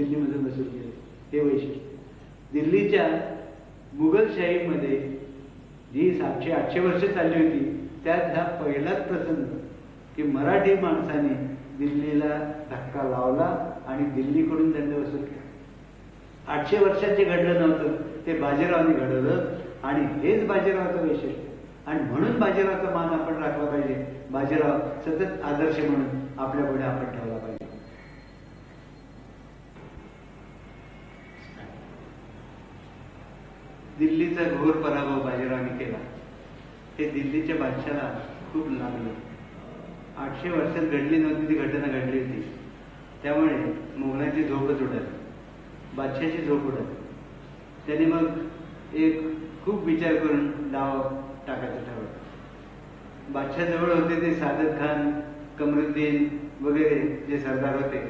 दिल्लीमधून वसूल केले. हे वैशिष्ट्य दिल्लीच्या मुघलशाहीमध्ये जी 700-800 वर्ष चालली होती त्यात हा पहिलाच प्रसंग की मराठी माणसाने दिल्लीला धक्का लावला आणि दिल्लीकडून दंड वसूल केला. 800 वर्षात जे घडलं नव्हतं ते बाजीरावाने घडवलं आणि हेच बाजीरावाचं वैशिष्ट्य. आणि म्हणून बाजीरावाचा मान आपण राखला पाहिजे. बाजीराव सतत आदर्श म्हणून आपल्या पुढे आपण ठेवला पाहिजे. दिल्लीचा घोर पराभव बाजीरावाने केला. हे दिल्लीच्या बादशाला खूप लागलं. 800 वर्षात घडली नव्हती ती घटना घडली होती. त्यामुळे मुघलांची झोपच उडाली, बादशाची झोप उडाली. त्याने मग एक खूप विचार करून डाव टाकायचं ठरवलं. बादशाजवळ होते ते सादत खान, कमरुद्दीन वगैरे जे सरदार होते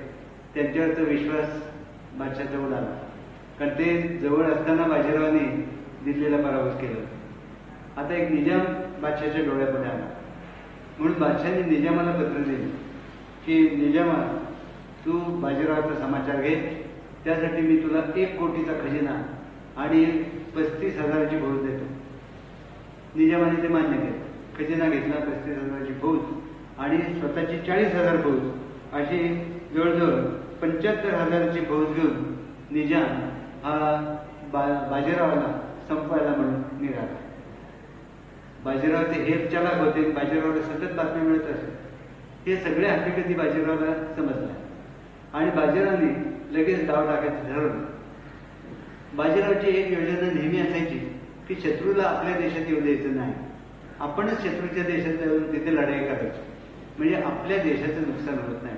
त्यांच्यावरचा विश्वास बादशाजवळ आला. कारण ते जवळ असताना बाजीरावाने दिल्लीला पराभूत केलं. आता एक निजाम बादशाच्या डोळ्यापुढे आला. म्हणून बादशाने निजामाला पत्र दिले की निजामा, तू बाजीरावाचा समाचार घे. त्यासाठी मी तुला 1 कोटीचा खजिना आणि 35,000ची फौज देतो. निजामाने ते मान्य केलं. खजिना घेतला, 35,000ची फौज आणि स्वतःची 40,000 फौज, अशी जवळजवळ 75,000ची फौज घेऊन निजाम हा बाजीरावाला संपवायला म्हणून निघाला. बाजीरावचे हे चालाक होते. बाजीरावाला सतत बातम्या मिळत असत. हे सगळे हकीकती बाजीरावाला समजल्या आणि बाजीरावाने लगेच डाव टाकायचं ठरवलं. बाजीरावची एक योजना नेहमी असायची की शत्रूला आपल्या देशात येऊ द्यायचं नाही, आपणच शत्रूच्या देशात जाऊन तिथे लढाई करायची, म्हणजे आपल्या देशाचं नुकसान होत नाही.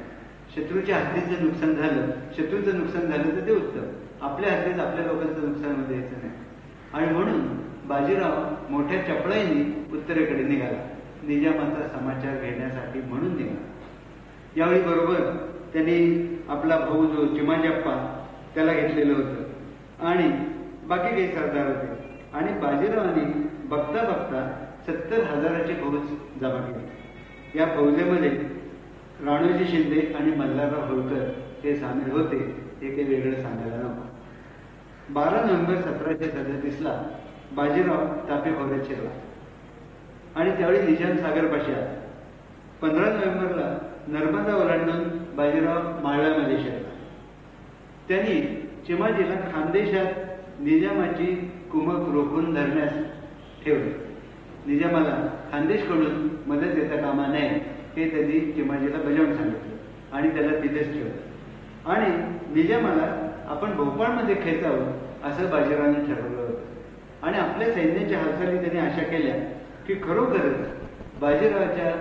शत्रूच्या हद्दीत जर नुकसान झालं, शत्रूचं नुकसान झालं तर ते उत्तम, आपल्या हद्दीत आपल्या लोकांचं नुकसान होऊ द्यायचं नाही. आणि म्हणून बाजीराव मोठ्या चपळाईने उत्तरेकडे निघाला, निजामाचा समाचार घेण्यासाठी म्हणून निघाला. यावेळी बरोबर त्यांनी आपला भाऊ जो चिमाजीप्पा त्याला घेतलेलं होतं आणि बाकी काही सरदार होते. आणि बाजीरावाने बघता बघता 70,000ची फौज जमा केली. या फौजेमध्ये राणोजी शिंदे आणि मल्हारराव होळकर हे सामील होते. हे काही वेगळं सांगायला नको. 12 नोव्हेंबर 1737ला बाजीराव तापी खोऱ्यात शिरला आणि त्यावेळी निजाम सागरपाशी आला. 15 नोव्हेंबरला नर्मदा ओलांडून बाजीराव माळव्यामध्ये शिरला. त्यांनी चिमाजीला खानदेशात निजामाची कुमक रोखून धरण्यास ठेवले. निजामाला खानदेशकडून मदत देता कामा नये हे त्यांनी चिमाजीला बजावून सांगितलं आणि त्याला तिथेच ठेवलं. आणि निजामाला आपण भोपाळमध्ये खेचावं असं बाजीरावाने ठरवलं होतं. आणि आपल्या सैन्याच्या हालचाली त्यांनी अशा केल्या की खरोखरच बाजीरावाच्या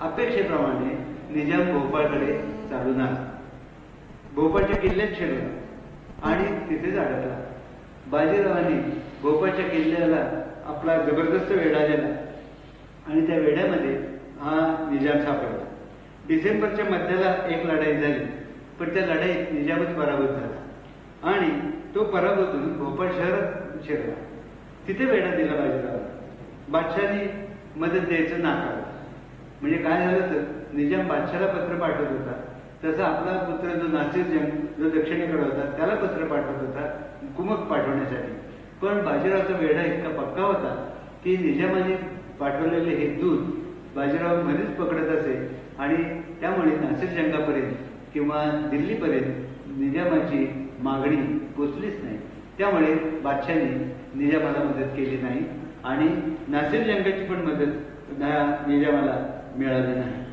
अपेक्षेप्रमाणे निजाम भोपाळकडे चालून आला. भोपाळच्या किल्ल्यात शिरला आणि तिथेच अडकला. बाजीरावाने भोपाळच्या किल्ल्याला आपला जबरदस्त वेढा दिला आणि त्या वेढ्यामध्ये हा निजाम सापडला. डिसेंबरच्या मध्याला एक लढाई झाली, पण त्या लढाईत निजामच पराभूत झाला आणि तो पराभूत होऊन भोपाळ शहरात शिरला. तिथे वेढा दिला बाजीरावाला. बादशाने मदत द्यायचं नाकारलं. म्हणजे काय झालं तर निजाम बादशाला पत्र पाठवत होता, तसा आपला पुत्र जो नासिर जंग जो दक्षिणेकडे होता त्याला पत्र पाठवत होता कुमक पाठवण्यासाठी. पण बाजीरावचा वेढा इतका पक्का होता की निजामाने पाठवलेले हे दूत बाजीराव मध्येच पकडत असे आणि त्यामुळे नासिर जंगापर्यंत किंवा दिल्लीपर्यंत निजामाची मागणी पोचलीच नाही. त्यामुळे बादशाने निजामाला मदत केली नाही आणि नासिर जंगाची पण मदत निजामाला मिळाली नाही.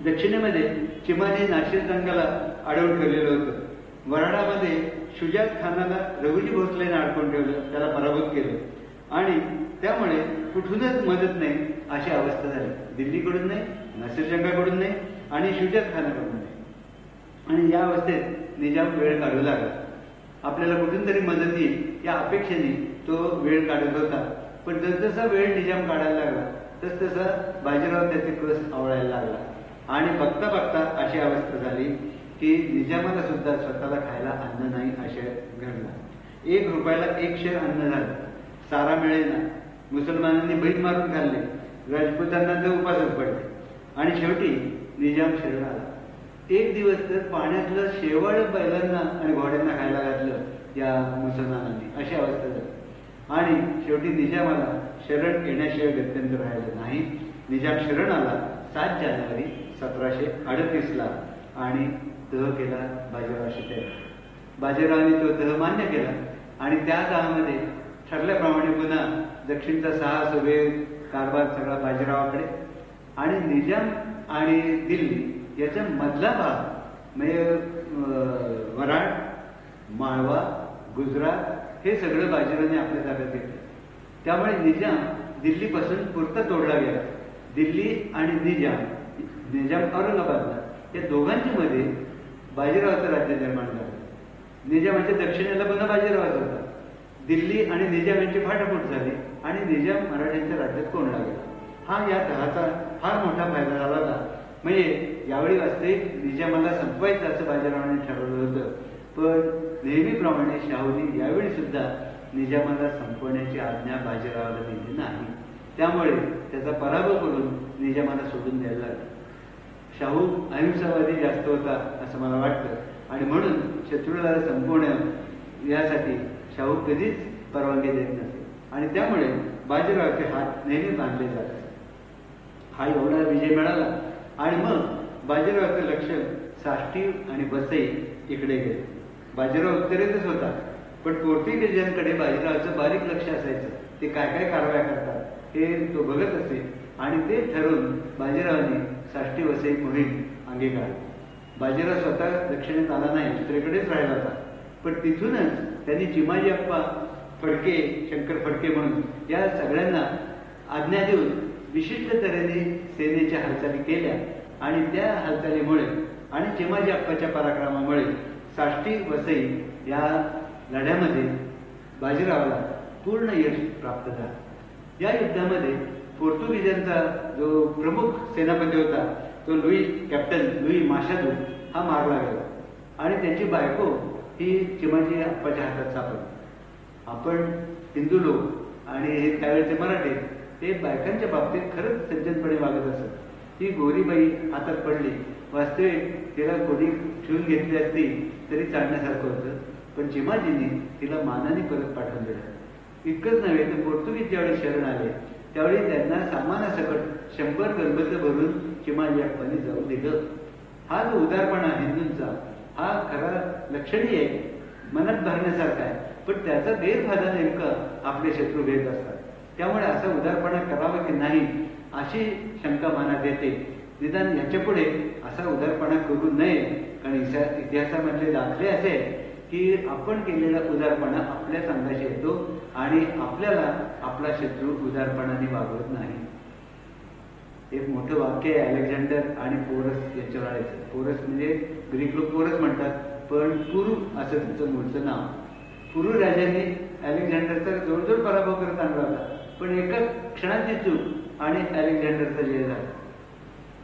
दक्षिणेमध्ये चिमाजी नासिर जंगाला अडवून ठेवलेलं होतं. वराडामध्ये शुजात खानाला रघुजी भोसलेने अडकून ठेवलं, त्याला पराभूत केलं आणि त्यामुळे कुठूनच मदत नाही अशी अवस्था झाली. दिल्लीकडून नाही, नासिर जंगाकडून नाही आणि शुजात खानाकडून नाही. आणि या अवस्थेत निजाम वेळ काढू लागला. आपल्याला कुठून तरी मदत येईल या अपेक्षेने तो वेळ काढत होता. पण जसजसा वेळ निजाम काढायला लागला तसतसा बाजीराव त्याचे कस आवळायला लागला आणि बघता बघता अशी अवस्था झाली की निजामाला सुद्धा स्वतःला खायला अन्न नाही असे घडला. 1 रुपयाला 1 शेर अन्न झालं. सारा मिळेना. मुसलमानांनी बैल मारून खाल्ले. राजपुतांना तर उपासच पडले आणि शेवटी निजाम शरण आला. एक दिवस तर पाण्यातलं शेवळ बैलांना आणि घोड्यांना खायला घातलं या मुसलमानांनी, अशी अवस्था झाली. आणि शेवटी निजामाला शरण येण्याशिवाय गत्यंतर राहिलं नाही. निजाम शरण आला 7 जानेवारी 1738ला आणि तह केला बाजीरावाशी तयार. बाजीरावांनी तो तह मान्य केला आणि त्या तहामध्ये ठरल्याप्रमाणे पुन्हा दक्षिणचा 6 सुबे कारभार सगळा बाजीरावाकडे आणि निजाम आणि दिल्ली याचा मधला भाग म्हणजे वराड, माळवा, गुजरात हे सगळं बाजीरावांनी आपल्या ताब्यात घेतलं. त्यामुळे निजाम दिल्लीपासून पुरता तोडला गेला. दिल्ली आणि निजाम औरंगाबादला या दोघांच्या मध्ये बाजीरावाचं राज्य निर्माण झालं. निजामाच्या दक्षिणेला पुन्हा बाजीरावाचा होता. दिल्ली आणि निजाम यांची फाटाफूट झाली आणि निजाम मराठ्यांच्या राज्यात कोंडला गेला. हा या तहाचा फार मोठा फायदा झाला होता. म्हणजे यावेळी वास्तविक निजामाला संपवायचं असं बाजीरावाने ठरवलं होतं, पण नेहमीप्रमाणे शाहूंनी यावेळी सुद्धा निजामाला संपवण्याची आज्ञा बाजीरावाला दिली नाही. त्यामुळे त्याचा पराभव करून निजामाला सोडून द्यायला लागला. शाहू अहिंसावादी जास्त होता असं मला वाटतं आणि म्हणून शत्रूला संपवण्या यासाठी शाहू कधीच परवानगी देत नसे आणि त्यामुळे बाजीरावाचे हात नेहमी बांधले जात असे. हा एवढा विजय मिळाला आणि मग बाजीरावाचं लक्ष साष्टी आणि वसई इकडे गेले. बाजीराव उत्तरेतच होता, पण पोर्तुगीजांकडे बाजीरावाचं बारीक लक्ष असायचं. ते काय काय कारवाया करतात हे तो बघत असे आणि ते ठरवून बाजीरावांनी साष्टी वसई मोहीम अंगीकारली. बाजीराव स्वतः दक्षिणेत आला नाही, उत्तरेकडेच राहिला होता, पण तिथूनच त्यांनी चिमाजी अप्पा फडके, शंकर फडके म्हणून या सगळ्यांना आज्ञा देऊन विशिष्ट तऱ्हेने सेनेच्या हालचाली केल्या आणि त्या हालचालीमुळे आणि चिमाजी अप्पाच्या पराक्रमामुळे साष्टी वसई या लढ्यामध्ये बाजीरावाला पूर्ण यश प्राप्त झालं. या युद्धामध्ये पोर्तुगीजांचा जो प्रमुख सेनापती होता तो कॅप्टन लुई माशादू हा मारला गेला आणि त्याची बायको ही चिमाजी अप्पाच्या हातात सापडली. आपण हिंदू लोक आणि हे त्यावेळेचे मराठे ते बायकांच्या बाबतीत खरंच सज्जनपणे वागत असत. ती गोरीबाई हातात पडली, वास्तविक तिला कोणी ठेवून घेतली असती तरी चालण्यासारखं होतं, पण चिमाजींनी तिला मानाने परत पाठवून दिलं. इतकंच नव्हे तर पोर्तुगीज ज्यावेळी शरण आले त्यावेळी त्यांना सामानासकट 100 गलबत भरून चिमाजी अप्पांनी जाऊ दिलं. हा जो उदारपणा हिंदूंचा हा खरा लक्षणीय आहे, मनात भरण्यासारखा आहे, पण त्याचा गैरफायदा नेमका आपले शत्रू घेत असतात. त्यामुळे असा उदारपणा करावा की नाही अशी शंका मनात येते. निदान याच्या पुढे असा उदारपणा करू नये, कारण इतिहासामधले दाखले असे की आपण केलेला उदारपणा आपल्याच अंगाशी येतो आणि आपल्याला आपला शत्रू उदारपणाने वागवत नाही. एक मोठं वाक्य आहे अलेक्झांडर आणि पोरस याच्यावर आहे. पोरस म्हणजे ग्रीक लोक पोरस म्हणतात, पण कुरु असं तिचं मूळचं नाव. कुरु राजांनी अलेक्झांडरचा जवळजवळ पराभव करत आणला होता, पण एका क्षणाची चूक आणि अलेक्झांडरचा जय झाला.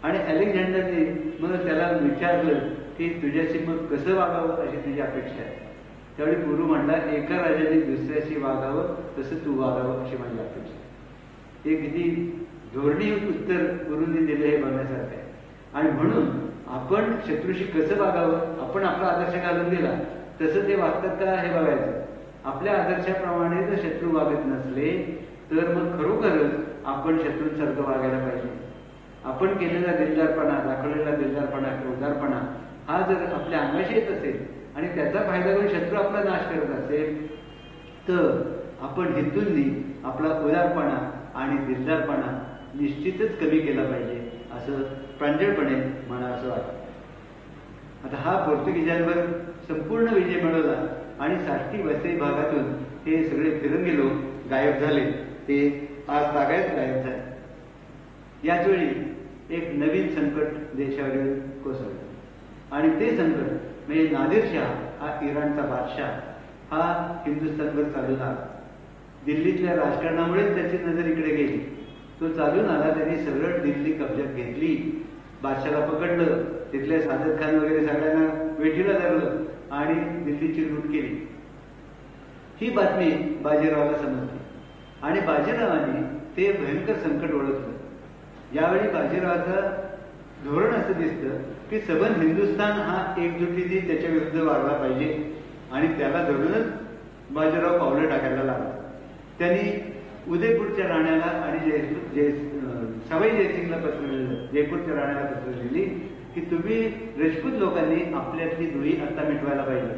आणि अलेक्झांडरने मग त्याला विचारलं की तुझ्याशी मग कसं वागावं अशी तुझी अपेक्षा आहे. त्यावेळी कुरु म्हणला, एका राजाने दुसऱ्याशी वागावं तसं तू वागावं अशी माझी अपेक्षा आहे. हे किती धोरणी उत्तर गुरूंनी दिले हे बघण्यासारखं आहे. आणि म्हणून आपण शत्रूशी कसं वागावं, आपण आपला आदर्श घालून दिला तसं ते वागतात का हे बघायचं. आपल्या आदर्शाप्रमाणे जर शत्रू वागत नसले तर मग खरोखरच आपण शत्रूंसारखं वागायला पाहिजे. आपण केलेला दिलदारपणा, दाखवलेला दिलदारपणा किंवा उदारपणा हा जर आपल्या अंगाशी येत असेल आणि त्याचा फायदा करून शत्रू आपला नाश करत असेल तर आपण हिंदूंनी आपला उदारपणा आणि दिलदारपणा निश्चितच कमी केला पाहिजे असं प्रांजळपणे मला असं वाटतं. आता हा पोर्तुगीजांवर संपूर्ण विजय मिळवला आणि साष्टी वसई भागातून हे सगळे फिरंगी लोक गायब झाले. ते आज तागायत गायब झाले. याच वेळी एक नवीन संकट देशावर येऊन कोसळलं आणि ते संकट म्हणजे नादिरशाह हा इराणचा बादशाह हा हिंदुस्थानवर चालून आला. दिल्लीतल्या राजकारणामुळेच त्याची नजर इकडे गेली. तो चालून आला, त्यांनी सरळ दिल्ली कब्जात घेतली, बादशाला पकडलं, तिथले सादत खान वगैरे सगळ्यांना वेठीला धरलं आणि दिल्लीची लूट केली. ही बातमी बाजीरावाला समजली आणि बाजीरावाने ते भयंकर संकट ओळखलं. यावेळी बाजीरावाचा धोरण असं दिसतं की सबंध हिंदुस्थान हा एकजुटीने त्याच्या विरुद्ध वाढला पाहिजे आणि त्याला धरूनच बाजीराव पावलं टाकायला लागला. त्यांनी उदयपूरच्या राण्याला आणि सवाई जयसिंगला पत्र लिहिलं, जयपूरच्या राण्याला पत्र लिहिली की तुम्ही राजपूत लोकांनी आपल्यातली दुरी आता मिटवायला पाहिजे.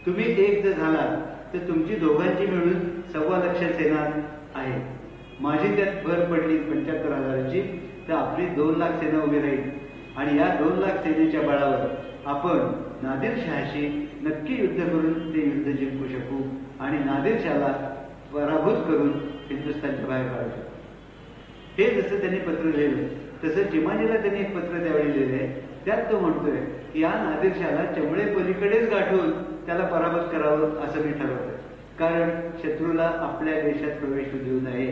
तुम्ही एक जर झाला तर तुमची दोघांची मिळून 1.25 लाख सेना आहे. माझी त्यात भर पडली 75,000ची, तर आपली 2 लाख सेना उभी राहील आणि या 2 लाख सेनेच्या बळावर आपण नादिरशहाशी नक्की युद्ध करून ते युद्ध जिंकू शकू आणि नादिरशहाला पराभूत करून हिंदुस्थानच्या बाहेर काढू शकू. हे जसं त्यांनी पत्र लिहिलं तसं चिमाजीला त्यांनी एक पत्र त्यावेळी लिहिलंय. त्यात तो म्हणतोय की या नादिरशहाला चमळे पलीकडेच गाठून त्याला पराभूत करावं असं मी ठरवतोय, कारण शत्रूला आपल्या देशात प्रवेश देऊ नये.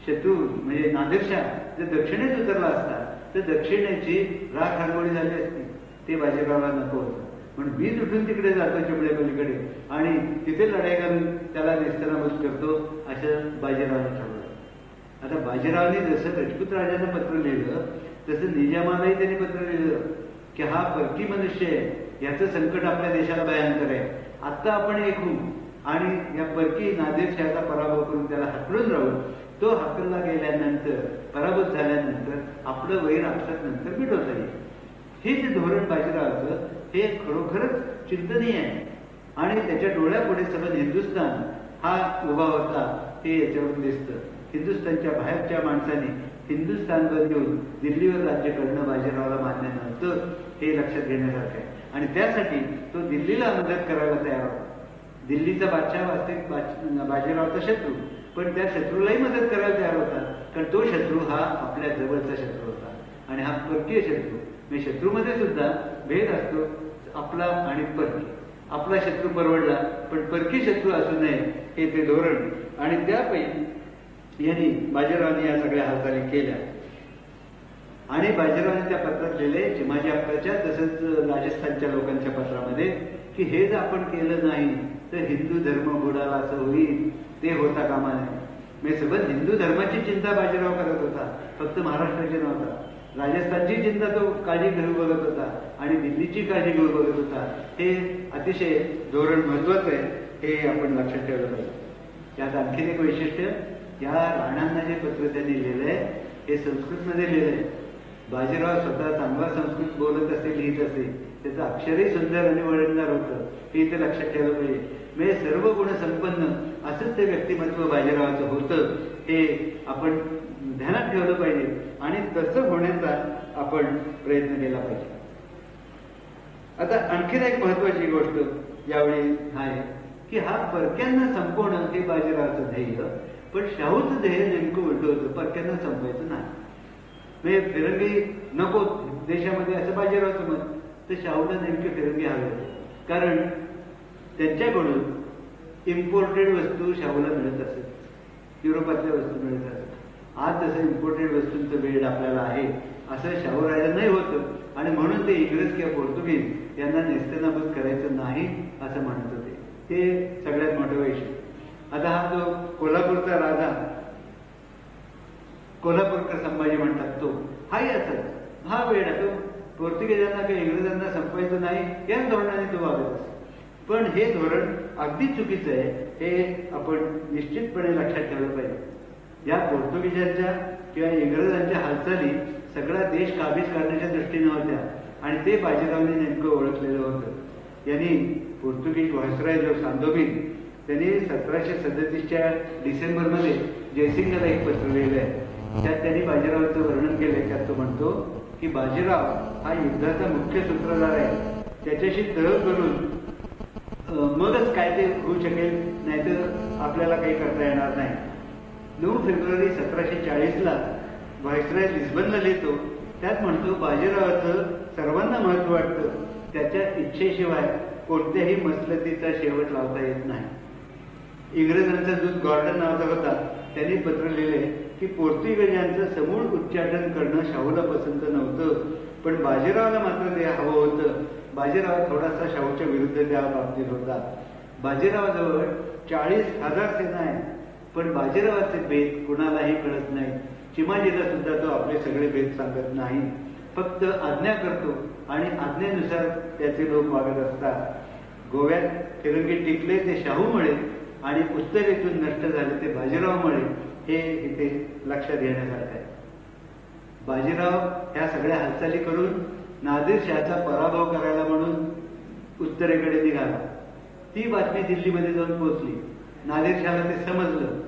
शत्रू म्हणजे नादिरशाह जर दक्षिणेत उतरला असता तर दक्षिणेची राख रांगोळी झाली असती. ते बाजीरावला नको होतं, म्हणून मी उठून तिकडे जातो चमळे पलीकडे आणि तिथे लढाई घालून त्याला नेस्तनाबूत करतो असं बाजीरावाने ठरवलं. आता बाजीरावने जसं राजपूत राजानं पत्र लिहिलं तसं निजामालाही त्यांनी पत्र लिहिलं की हा परकी मनुष्य आहे, याचं संकट आपल्या देशाला भयंकर आहे. आता आपण एक होऊ आणि या परकी नादिरशाहचा पराभव करून त्याला हाकलून राहू. तो हाकलला गेल्यानंतर, पराभूत झाल्यानंतर आपलं वैर आपल्यात नंतर मिटवता येईल. हे जे धोरण बाजीरावाचं हे खरोखरच चिंतनीय आहे आणि त्याच्या डोळ्यापुढे सबंध हिंदुस्थान हा उभा होता हे याच्यावरून दिसतं. हिंदुस्थानच्या बाहेरच्या माणसाने हिंदुस्थानवर येऊन दिल्लीवर राज्य करणं बाजीरावाला मान्य नव्हतं, हे लक्षात घेण्यासारखं आहे. आणि त्यासाठी तो दिल्लीला मदत करायला तयार होता. दिल्लीचा बादशाह वास्तविक बाजीरावचा शत्रू, पण त्या शत्रूलाही मदत करायला तयार होता, कारण तो शत्रू हा आपल्या जवळचा शत्रू होता आणि हा परकीय शत्रू. म्हणजे शत्रूमध्ये सुद्धा भेद असतो, आपला आणि परकी. आपला शत्रू परवडला पण परकी शत्रू असू नये हे ते धोरण. आणि त्यापैकी यांनी बाजीरावांनी या सगळ्या हालचाली केल्या आणि बाजीरावांनी त्या पत्रात लिहिले चिमाजी अप्पाच्या तसंच राजस्थानच्या लोकांच्या पत्रामध्ये की हे जर आपण केलं नाही तर हिंदू धर्म बुडाला असं होईल, ते होता कामा नये. म्हणजे सबंध हिंदू धर्माची चिंता बाजीराव करत होता, फक्त महाराष्ट्राची नव्हता. राजस्थानची चिंता तो काळजी घेऊ बघत होता आणि दिल्लीची काळजी घेऊ बघत होता. हे अतिशय धोरण महत्वाचं आहे, हे आपण लक्षात ठेवलं पाहिजे. त्यात आणखीन एक वैशिष्ट्य, या राणांना जे पत्र त्यांनी लिहिलंय हे संस्कृतमध्ये लिहिलंय. बाजीराव स्वतः चांगला संस्कृत बोलत असे, लिहित असे, त्याचं अक्षरही सुंदर आणि वळणदार होतं, हे इथे लक्षात ठेवलं पाहिजे. म्हणजे सर्व गुण संपन्न असंच ते व्यक्तिमत्व बाजीरावाचं होतं, हे आपण ध्यानात ठेवलं पाहिजे आणि तसं होण्याचा आपण प्रयत्न केला पाहिजे. आता आणखीन एक महत्वाची गोष्ट यावेळी आहे की हा परक्यांना संपवणं हे बाजीरावाचं ध्येय, पण शाहूचं ध्येय नेमकं उलट होतं, परक्यांना संपवायचं नाही. म्हणजे फिरंगी नको देशामध्ये असं बाजीरावाचं मत, तर शाहूला नेमके फिरंगी हवे होते, कारण त्यांच्याकडून इम्पोर्टेड वस्तू शाहूला मिळत असत, युरोपातल्या वस्तू मिळत असत. आज जसं इम्पोर्टेड वस्तूंचं वेळ आपल्याला आहे असं शाहू राजांनाही होतं आणि म्हणून ते इंग्रज किंवा पोर्तुगीज यांना नेस्तनाबूत करायचं नाही असं म्हणत होते. ते सगळ्यात मोठं वैशिष्ट्य. आता हा जो कोल्हापूरचा राजा, कोल्हापूरकर संभाजी म्हणतात, तो हाही असत, हा वेळ आहे, तो पोर्तुगीजांना किंवा इंग्रजांना संपवायचं नाही याच धोरणाने तो वागत असतो. पण हे धोरण अगदी चुकीचं आहे, हे आपण निश्चितपणे लक्षात ठेवलं पाहिजे. या पोर्तुगीजांच्या किंवा इंग्रजांच्या हालचाली सगळा देश काबीज करण्याच्या दृष्टीने होत्या आणि ते बाजीरावने नेमकं ओळखलेलं होतं. यांनी पोर्तुगीज व्हायसरॉय जो सांदोबिन, त्यांनी 1737च्या डिसेंबरमध्ये जयसिंगला एक पत्र लिहिलं आहे. त्यात त्यांनी बाजीरावाचं वर्णन केलंय. त्यात तो म्हणतो की बाजीराव हा युद्धाचा मुख्य सूत्रधार आहे, त्याच्याशी तह करून मगच काय ते होऊ शकेल, नाहीतर आपल्याला काही करता येणार नाही. 9 फेब्रुवारी 1740ला व्हायसरॉय लिस्बनला लिहितो. त्यात म्हणतो बाजीरावाचं सर्वांना महत्व वाटतं, त्याच्या इच्छेशिवाय कोणत्याही मसलतीचा शेवट लावता येत नाही. इंग्रजांचा दूत गॉर्डन नावाचा होता, त्यांनी पत्र लिहिले की पोर्तुगीजांचं समूळ उच्चाटन करणं शाहूला पसंत नव्हतं, पण बाजीरावाला मात्र ते हवं होतं. बाजीराव थोडासा शाहूच्या विरुद्ध त्या बाबतीत होता. बाजीरावाजवळ 40,000 सेना आहे, पण बाजीरावाचे भेद कुणालाही कळत नाही. चिमाजीला सुद्धा तो आपले सगळे भेद सांगत नाही. फक्त आज्ञा करतो आणि आज्ञेनुसार त्याचे लोक वागत असतात. गोव्यात फिरंगी टिकले ते शाहूमुळे आणि उत्तरेतून नष्ट झाले ते बाजीरावमुळे, हे इथे लक्षात घेण्यासारखं आहे. बाजीराव ह्या सगळ्या हालचाली करून नादिरशहाचा पराभव करायला म्हणून उत्तरेकडे निघाला. ती बातमी दिल्लीमध्ये जाऊन पोहोचली. नादिरशहाला ते समजलं.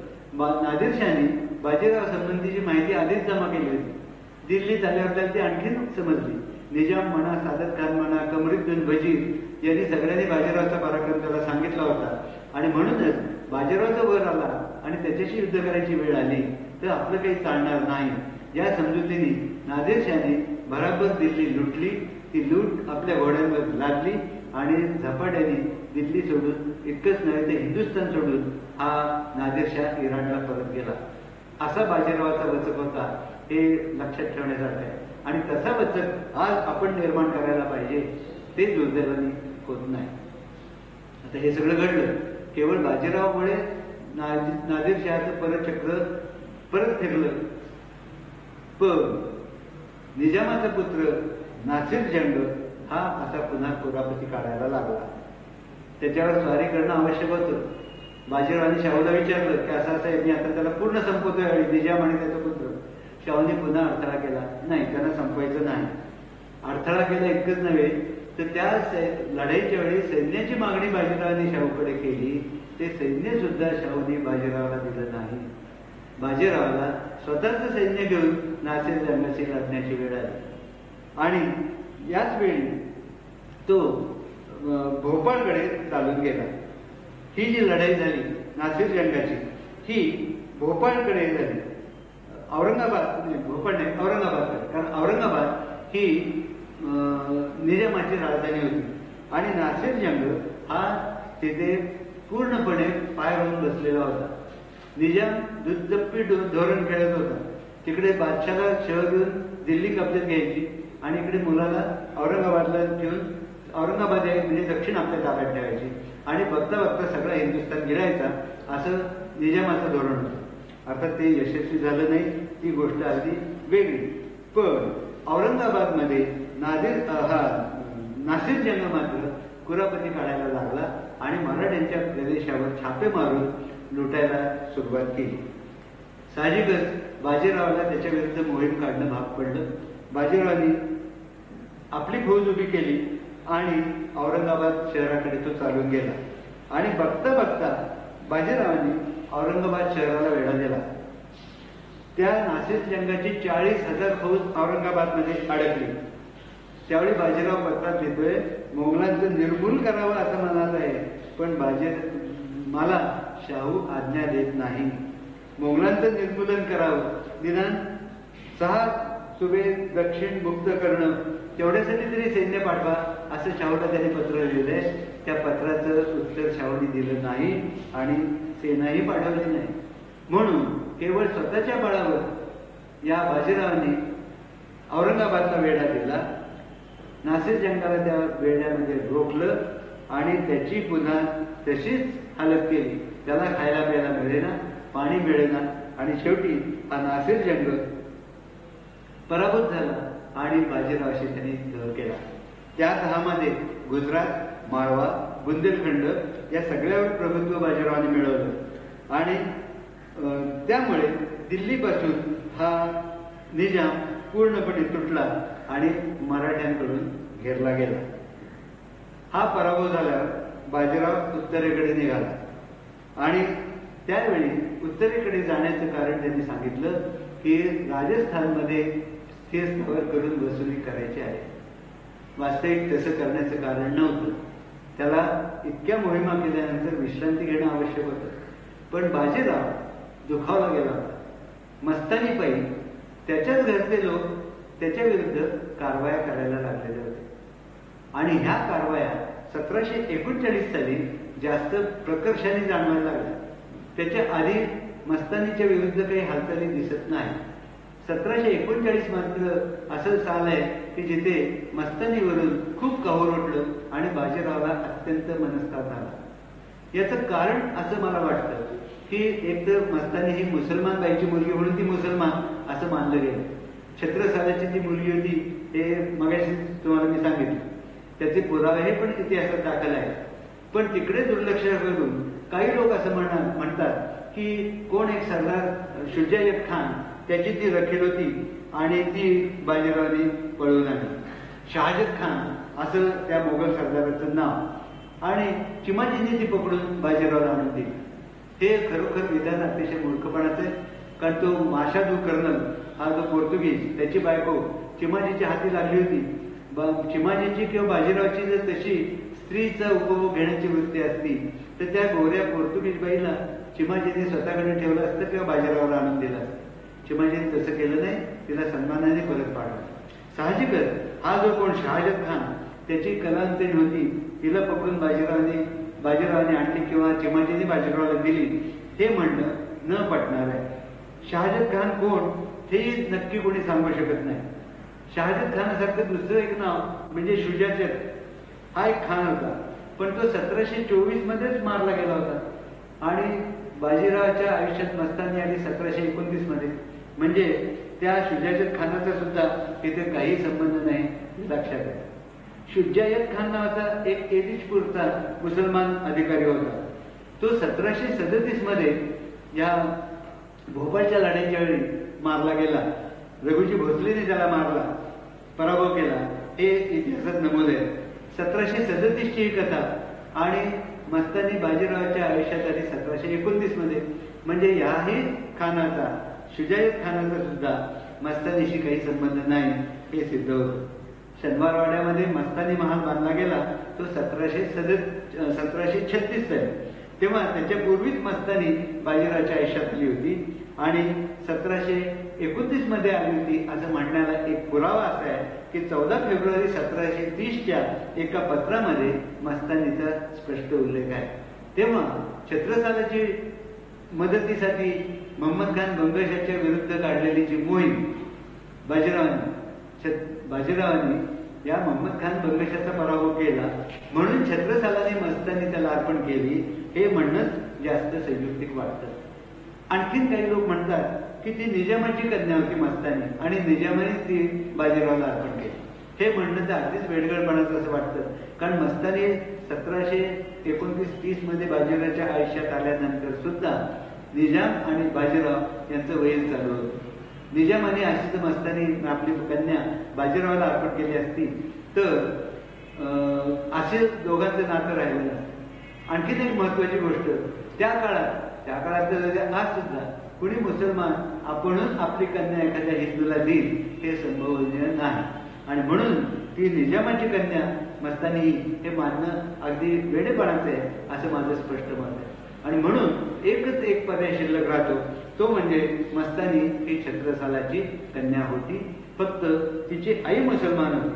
नादिरशहाने बाजीराव संबंधीची माहिती आधीच जमा केली होती. दिल्लीत आल्यावर त्याला ती आणखीन समजली. निजाम म्हणा, सादत खान म्हणा, कमरुद्दीन वजीर यांनी सगळ्यांनी बाजीरावचा पराक्रम त्याला सांगितला होता. आणि म्हणूनच बाजीरावचा वर आला आणि त्याच्याशी युद्ध करायची वेळ आली तर आपलं काही चालणार नाही या समजुतीने नादिरशहाने भराभर दिल्ली लुटली. ती लूट आपल्या घोड्यांवर लादली आणि झपाट्याने दिल्ली सोडून, इतकंच नव्हे तर हिंदुस्थान सोडून हा नादिरशाह इराणला परत गेला. असा बाजीरावाचा वचक होता, हे लक्षात ठेवण्यासारखं आहे. आणि तसा वचक आज आपण निर्माण करायला पाहिजे, ते दुर्दैवाने होत नाही. आता हे सगळं घडलं केवळ बाजीरावमुळे. नादिरशहाचं परत चक्र परत फिरलं. पण निजामाचा पुत्र नासिर जंग हा आता पुन्हा कुरापती काढायला लागला. त्याच्यावर स्वारी करणं आवश्यक होतं. बाजीरावाने शाहूला विचारलं की असं आहे, मी आता त्याला पूर्ण संपवतोय. आणि निजाम आणि त्याचा पुत्र. शाहूने पुन्हा अडथळा केला, नाही त्यांना संपवायचं नाही. अडथळा केला इतकंच नव्हे तर त्या लढाईच्या वेळी सैन्याची मागणी बाजीरावाने शाहूकडे केली. ते सैन्य सुद्धा शाहूने बाजीरावाला दिलं नाही. बाजीरावाला स्वतःच सैन्य घेऊन नासिर जंगाशी लढण्याची वेळ आली. आणि याच वेळी तो भोपाळकडे चालून गेला. ही जी लढाई झाली नासिर जंगाची, ही भोपाळकडे झाली. औरंगाबाद, भोपाळ नाही, औरंगाबादकडे. कारण औरंगाबाद ही निजामाची राजधानी होती. आणि नासिर जंग हा तिथे पूर्णपणे पाय रोवून बसलेला होता. निजाम दुधजप्पी धोरण खेळत होता. तिकडे बादशाला शहर देऊन दिल्ली कब्जात घ्यायची आणि इकडे मुलाला औरंगाबादला ठेवून, औरंगाबाद म्हणजे दक्षिण आपल्या ताब्यात ठेवायची. आणि बघता बघता सगळा हिंदुस्थान गिरायचा, असं निजामाचं धोरण होतं. आता ते यशस्वी झालं नाही, ती गोष्ट अगदी वेगळी. पण औरंगाबादमध्ये नासिर जंग मात्र कुरापती काढायला लागला आणि मराठ्यांच्या प्रदेशावर छापे मारून लुटायला सुरुवात केली. साहजिकच बाजीरावाला त्याच्या विरुद्ध मोहीम काढणं भाग पडलं. बाजीरावाने आपली फौज उभी केली आणि औरंगाबाद शहराकडे तो चालून गेला. आणि बघता बघता बाजीरावाने औरंगाबाद शहराला वेढा दिला. त्या नासिर जंगाची 40,000 फौज औरंगाबादमध्ये अडकली. त्यावेळी बाजीराव पत्रात लिहितोय, मोगलांचं निर्मूल करावं असं मनात आहे, पण मला शाहू आज्ञा देत नाही. मोगलांचं निर्मूलन करावं, निदान 6 सुबे दक्षिण मुक्त करणं, तेवढ्यासाठी तरी सैन्य पाठवा असं शाहूला त्यांनी पत्र लिहिलंय. त्या पत्राचं उत्तर शाहूने दिलं नाही आणि सेनाही पाठवली नाही. म्हणून केवळ स्वतःच्या बळावर या बाजीरावाने औरंगाबादचा वेढा दिला. नासिर जंगाला त्या वेढ्यामध्ये रोखलं आणि त्याची पुन्हा तशीच हालत केली. त्याला खायला प्यायला मिळेना, पाणी मिळेना आणि शेवटी हा नासिर जंग पराभूत झाला आणि बाजीरावाशी त्यांनी तह केला. त्या तहामध्ये गुजरात, माळवा, बुंदेलखंड या सगळ्यावर प्रभुत्व बाजीरावाने मिळवलं आणि त्यामुळे दिल्लीपासून हा निजाम पूर्णपणे तुटला आणि मराठ्यांकडून घेरला गेला. हा पराभव झाल्यावर बाजीराव उत्तरेकडे निघाला आणि त्यावेळी उत्तरेकडे जाण्याचं कारण त्यांनी सांगितलं की राजस्थानमध्ये स्थिर स्थावर करून वसुली करायची आहे. वास्तविक तसं करण्याचं कारण नव्हतं. त्याला इतक्या मोहिमा केल्यानंतर विश्रांती घेणं आवश्यक होतं. पण बाजीराव दुखावला गेला होता. मस्तानी पायी त्याच्याच घरचे लोक त्याच्या विरुद्ध कारवाया करायला लागलेले होते आणि ह्या कारवाया 1739 साली जास्त प्रकर्षाने जाणवायला लागल्या. त्याच्या आधी मस्तानीच्या विरुद्ध काही हालचाली दिसत नाही. 1739 मात्र असं साल आहे की जिथे मस्तानीवरून खूप कहर उठलं आणि बाजीरावाला अत्यंत मनस्ताप झाला. याचं कारण असं मला वाटतं की एक तर मस्तानी ही मुसलमान बाईची मुलगी म्हणून ती मुसलमान असं मानलं गेलं. छत्रसालाची ती मुलगी होती हे मगाशी तुम्हाला मी सांगितलं, त्याचे पुरावे पण इतिहासात दाखल आहेत. पण तिकडे दुर्लक्ष करून काही लोक असं म्हणतात की कोण एक सरदार शुजायत खान, त्याची ती रखील होती आणि ती बाजीरावांनी पळवून आणली. शहाजत खान असं त्या मोगल सरदाराचं नाव, आणि चिमाजींनी ती पकडून बाजीरावाला आणून दिली. हे खरोखर विधान अतिशय मूर्खपणाचं आहे. कारण तो माशादू कर्नल हा जो पोर्तुगीज, त्याची बायको चिमाजीच्या हाती लागली होती. चिमाजीची किंवा बाजीरावाची जर तशी स्त्रीचा उपभोग घेण्याची वृत्ती असती तर त्या गोऱ्या पोर्तुगीज बाईला चिमाजीने स्वतःकडे ठेवलं असतं किंवा बाजीरावाला आणून दिलं असतं. चिमाजीने तसं केलं नाही, तिला सन्मानाने परत पाडलं. साहजिकच हा जो कोण शहाजत खान, त्याची कलांतरी होती, तिला पकडून बाजीरावाने आणली किंवा चिमाजीने बाजीरावाला दिली, हे म्हणणं न पटणार आहे. शहाजत खान कोण हेही नक्की कोणी सांगू शकत नाही. शहाजत खानासारखं दुसरं एक नाव म्हणजे शुजाचत हा एक खान होता, पण तो 1724 मध्येच मारला गेला होता. आणि बाजीरावाच्या आयुष्यात मस्तानी आली 1729 मध्ये. म्हणजे त्या शुजायत खानाचा सुद्धा तिथे काही संबंध नाही, लक्षात आहे. शुजायत खान नावाचा एक एलिचपूरचा मुसलमान अधिकारी होता. तो 1737 मध्ये या भोपाळच्या लढाईच्या वेळी मारला गेला. रघुजी भोसलेने त्याला मारला, पराभव केला, हे इतिहासात नमूद आहे. 1737 ची ही कथा. आणि मस्तानी बाजीरावाच्या आयुष्यात आली 1729 मध्ये. म्हणजे याही खानाचा, शुजायत खानाचा सुद्धा मस्तानीशी काही संबंध नाही हे सिद्ध होतं. शनिवारवाड्यामध्ये मस्तानी महाल बांधला गेला तो 1736 आहे. तेव्हा त्याच्यापूर्वीच मस्तानी बाजीरावाच्या आयुष्यात आली होती आणि 1729 मध्ये आली होती असं म्हणण्याला एक पुरावा असा आहे की 14 फेब्रुवारी 1730च्या एका पत्रामध्ये मस्तानीचा स्पष्ट उल्लेख आहे. तेव्हा छत्रसालाची मदतीसाठी मोहम्मद खान बंगशाच्या विरुद्ध काढलेली जी मोहीम बाजीरावांनी या मोहम्मद खान बंगशाचा पराभव केला म्हणून छत्रसालाने मस्तानी त्याला अर्पण केली, हे म्हणणंच जास्त संयुक्तिक वाटतं. आणखीन काही लोक म्हणतात की ती निजामाची कन्या होती मस्तानी आणि निजामाने ती बाजीरावाला अर्पण केली. हे म्हणणं तर अगदीच वेडगळपणाचं असं वाटतं. कारण मस्तानी 1729-30 मध्ये बाजीरावाच्या आयुष्यात आल्यानंतर सुद्धा निजाम आणि बाजीराव यांचं वैर चालू होतं. निजामाने अशी मस्तानी आपली कन्या बाजीरावाला अर्पण केली असती तर असे दोघांचं नातं राहिलं नसतं. आणखीन एक महत्वाची गोष्ट, त्या काळात आज सुद्धा कुणी मुसलमान आपणच आपली कन्या एखाद्या हिंदूला देईल हे संभवनीय नाही. आणि म्हणून ती निजामाची कन्या मस्तानी हे मानणं अगदी वेडेपणाचं आहे असं माझं स्पष्ट मत आहे. आणि म्हणून एकच एक पर्याय शिल्लक राहतो, तो म्हणजे मस्तानी ही छत्रसालाची कन्या होती, फक्त तिची आई मुसलमान होती.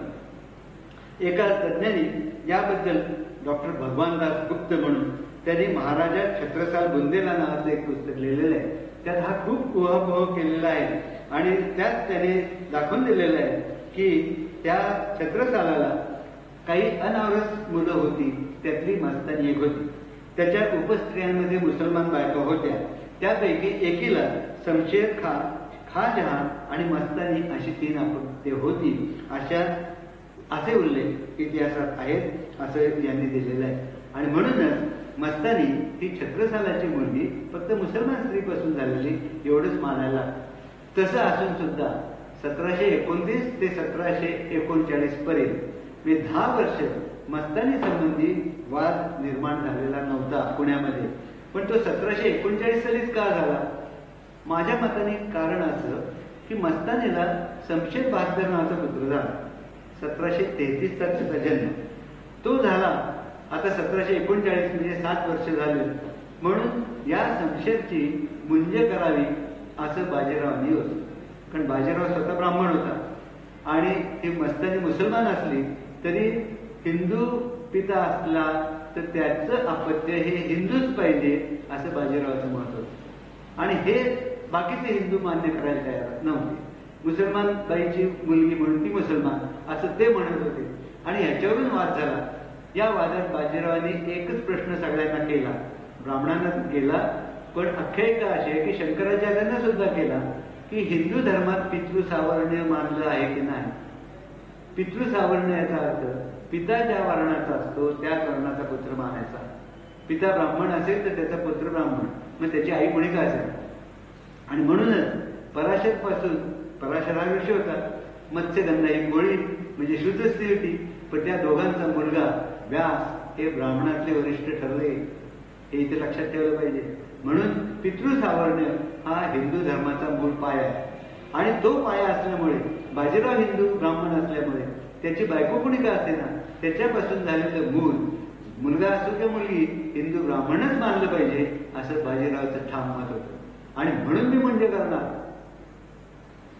एका तज्ज्ञानी याबद्दल डॉक्टर भगवानदास गुप्त म्हणून त्यांनी महाराजा छत्रसाल बुंदेला नावाचं एक पुस्तक लिहिलेलं आहे. त्यात हा खूप उहापोह केलेला आहे आणि त्यात त्याने दाखवून दिलेलं आहे की त्या छत्रसालाला काही अनावरस मुलं होती, त्यातली मस्तानी एक होती. त्याच्या उपस्त्रियांमध्ये मुसलमान बायका होत्या, त्यापैकी एकीला शमशेर खां, खाजहान आणि मस्तानी अशी 3 अपत्ये होती, असे उल्लेख इतिहासात आहेत असं यांनी दिलेलं आहे. आणि म्हणूनच मस्तानी ही छत्रसालाची मुलगी फक्त मुसलमान स्त्रीपासून झालेली एवढंच मानायला. तसं असून सुद्धा 1729 ते 1739 पर्यंत 10 वर्ष मस्तानी संबंधी वाद निर्माण झालेला नव्हता पुण्यामध्ये. पण तो 1739 सालीच का झाला? माझ्या मताने कारण असं की मस्तानीला शमशेर बहादर नावाचा पुत्र झाला. 1733 चा त्याचा जन्म तो झाला. आता 1739 म्हणजे 7 वर्ष झाले. म्हणून या शमशेरची मुंज करावी असं बाजीरावांनी होतं. कारण बाजीराव स्वतः ब्राह्मण होता आणि ती मस्तानी मुसलमान असली तरी हिंदू पिता असला तर त्याचं अपत्य हे हिंदूच पाहिजे असं बाजीरावाचं मत होतं. आणि हे बाकीचे हिंदू मान्य करायला तयार नव्हते. मुसलमान बाईची मुलगी म्हणून ती मुसलमान असं ते म्हणत होते आणि ह्याच्यावरून वाद झाला. या वादात बाजीरावांनी एकच प्रश्न सगळ्यांना केला, ब्राह्मणांना केला, पण आख्यायिका अशी आहे की शंकराचार्यांना सुद्धा केला की हिंदू धर्मात पितृ सावरण्य मानलं आहे की नाही. पितृ सावरण याचा अर्थ पिता ज्या वर्णाचा असतो त्याच वर्णाचा पुत्र मानायचा. पिता ब्राह्मण असेल तर त्याचा पुत्र ब्राह्मण, मग त्याची आई कोणी काय असेल. आणि म्हणूनच पराशर हा ऋषी होता, मत्स्यगंधा ही गोळी म्हणजे शुद्ध स्त्री होती, पण त्या दोघांचा मुलगा व्यास हे ब्राह्मणातले वरिष्ठ ठरले, हे इथे लक्षात ठेवलं पाहिजे. म्हणून पितृ सावरण्य हा हिंदू धर्माचा मूळ पाया आहे. आणि तो पाया असल्यामुळे बाजीराव हिंदू ब्राह्मण असल्यामुळे त्याची बायको कोणी का असेना त्याच्यापासून झालेलं मूल, मुलगा असो किंवा मुलगी, हिंदू ब्राह्मणच मानलं पाहिजे असं बाजीरावचं ठाम मत होतं. आणि म्हणून मी म्हणजे करणार.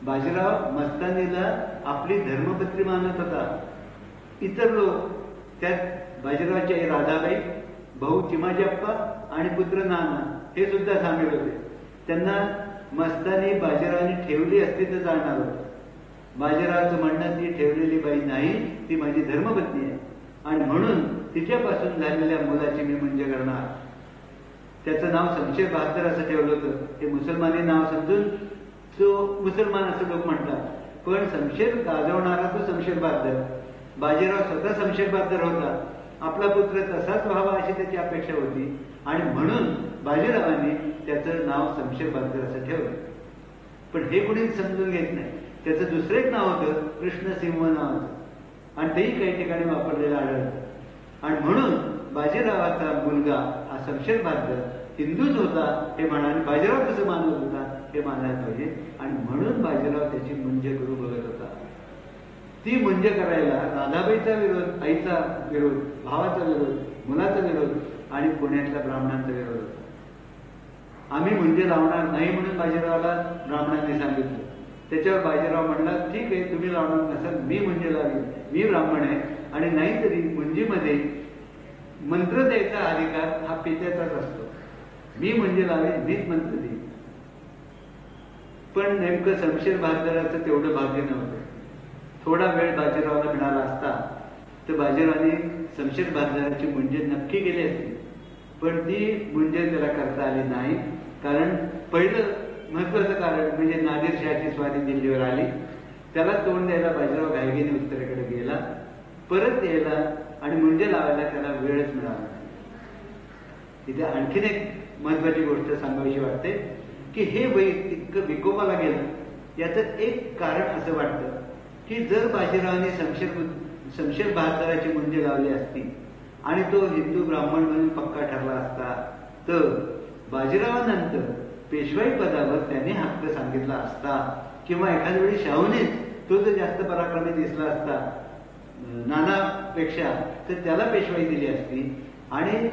बाजीराव मस्तानीला आपली धर्मपत्नी मानत होता. इतर लोक त्यात बाजीरावची आई राधाबाई, भाऊ चिमाजीअप्पा आणि पुत्र नाना हे सुद्धा सामील होते. त्यांना मस्तानी बाजीरावांनी ठेवली असती तर जाणार होतं. बाजीरावाचं म्हणणं ती ठेवलेली बाई नाही, ती माझी धर्मपत्नी आहे आणि म्हणून तिच्यापासून झालेल्या मुलाची मी म्हणजे करणार. त्याचं नाव शमशेर बहादर असं ठेवलं होतं. हे मुसलमानी नाव समजून तो मुसलमान असं लोक म्हणतात, पण शमशेर गाजवणारा तो शमशेर बहादर. बाजीराव स्वतः शमशेर बहादर होता. आपला पुत्र तसाच व्हावा अशी त्याची अपेक्षा होती आणि म्हणून बाजीरावांनी त्याचं नाव शमशेर बहादर असं ठेवलं. पण हे कोणी समजून घेत नाही. त्याचं दुसरं एक नाव होतं कृष्णसिंह नावाचं आणि तेही काही ठिकाणी वापरलेलं आढळतं. आणि म्हणून बाजीरावाचा मुलगा हा शमशेर बहादर हिंदूच होता हे म्हणा आणि बाजीराव कसं मानत होता हे मानायला पाहिजे. आणि म्हणून बाजीराव त्याची मुंज करू बघत होता. ती मुंज करायला राधाबाईचा विरोध, आईचा विरोध, भावाचा विरोध, मुलाचा विरोध आणि पुण्यातल्या ब्राह्मणांचा विरोध होता. आम्ही मुंजे लावणार नाही म्हणून बाजीरावाला ब्राह्मणांनी सांगितलं. त्याच्यावर बाजीराव म्हणला, ठीक आहे तुम्ही लावणार नसाल, मी मुंजे लावेल, मी ब्राह्मण आहे. आणि नाहीतरी मुंजीमध्ये मंत्र द्यायचा अधिकार हा पित्याचाच असतो. मी मुंजे लावेल, मीच मंत्र देईन. पण नेमकं शमशेर बहादराचं तेवढं भाग्य नव्हतं. थोडा वेळ बाजीरावाला मिळाला असता तर बाजीरावाने शमशेर बहादराची मुंजे नक्की केली असती. पण ती मुंजे त्याला करता आली नाही. कारण पहिलं महत्वाचं कारण म्हणजे नादिरशाहची स्वारी दिल्लीवर आली. त्याला तोंड द्यायला बाजीराव घाईघाईने उत्तरेकडे गेला. परत यायला आणि मुंजे लावायला त्याला वेळच मिळाला. इथे आणखीन एक महत्वाची गोष्ट सांगावीशी वाटते की हे वय इतकं विकोपाला गेलं याचं एक कारण असं वाटतं की जर बाजीरावाने शमशेर बहादराची मुंजे लावली असती आणि तो हिंदू ब्राह्मण म्हणून पक्का ठरला असता तर बाजीरावानंतर पेशवाई पदावर त्याने हक्क सांगितला असता किंवा एखाद्या वेळी शाहूनेच तो जर जास्त पराक्रमी दिसला असता नानापेक्षा तर त्याला पेशवाई दिली असती आणि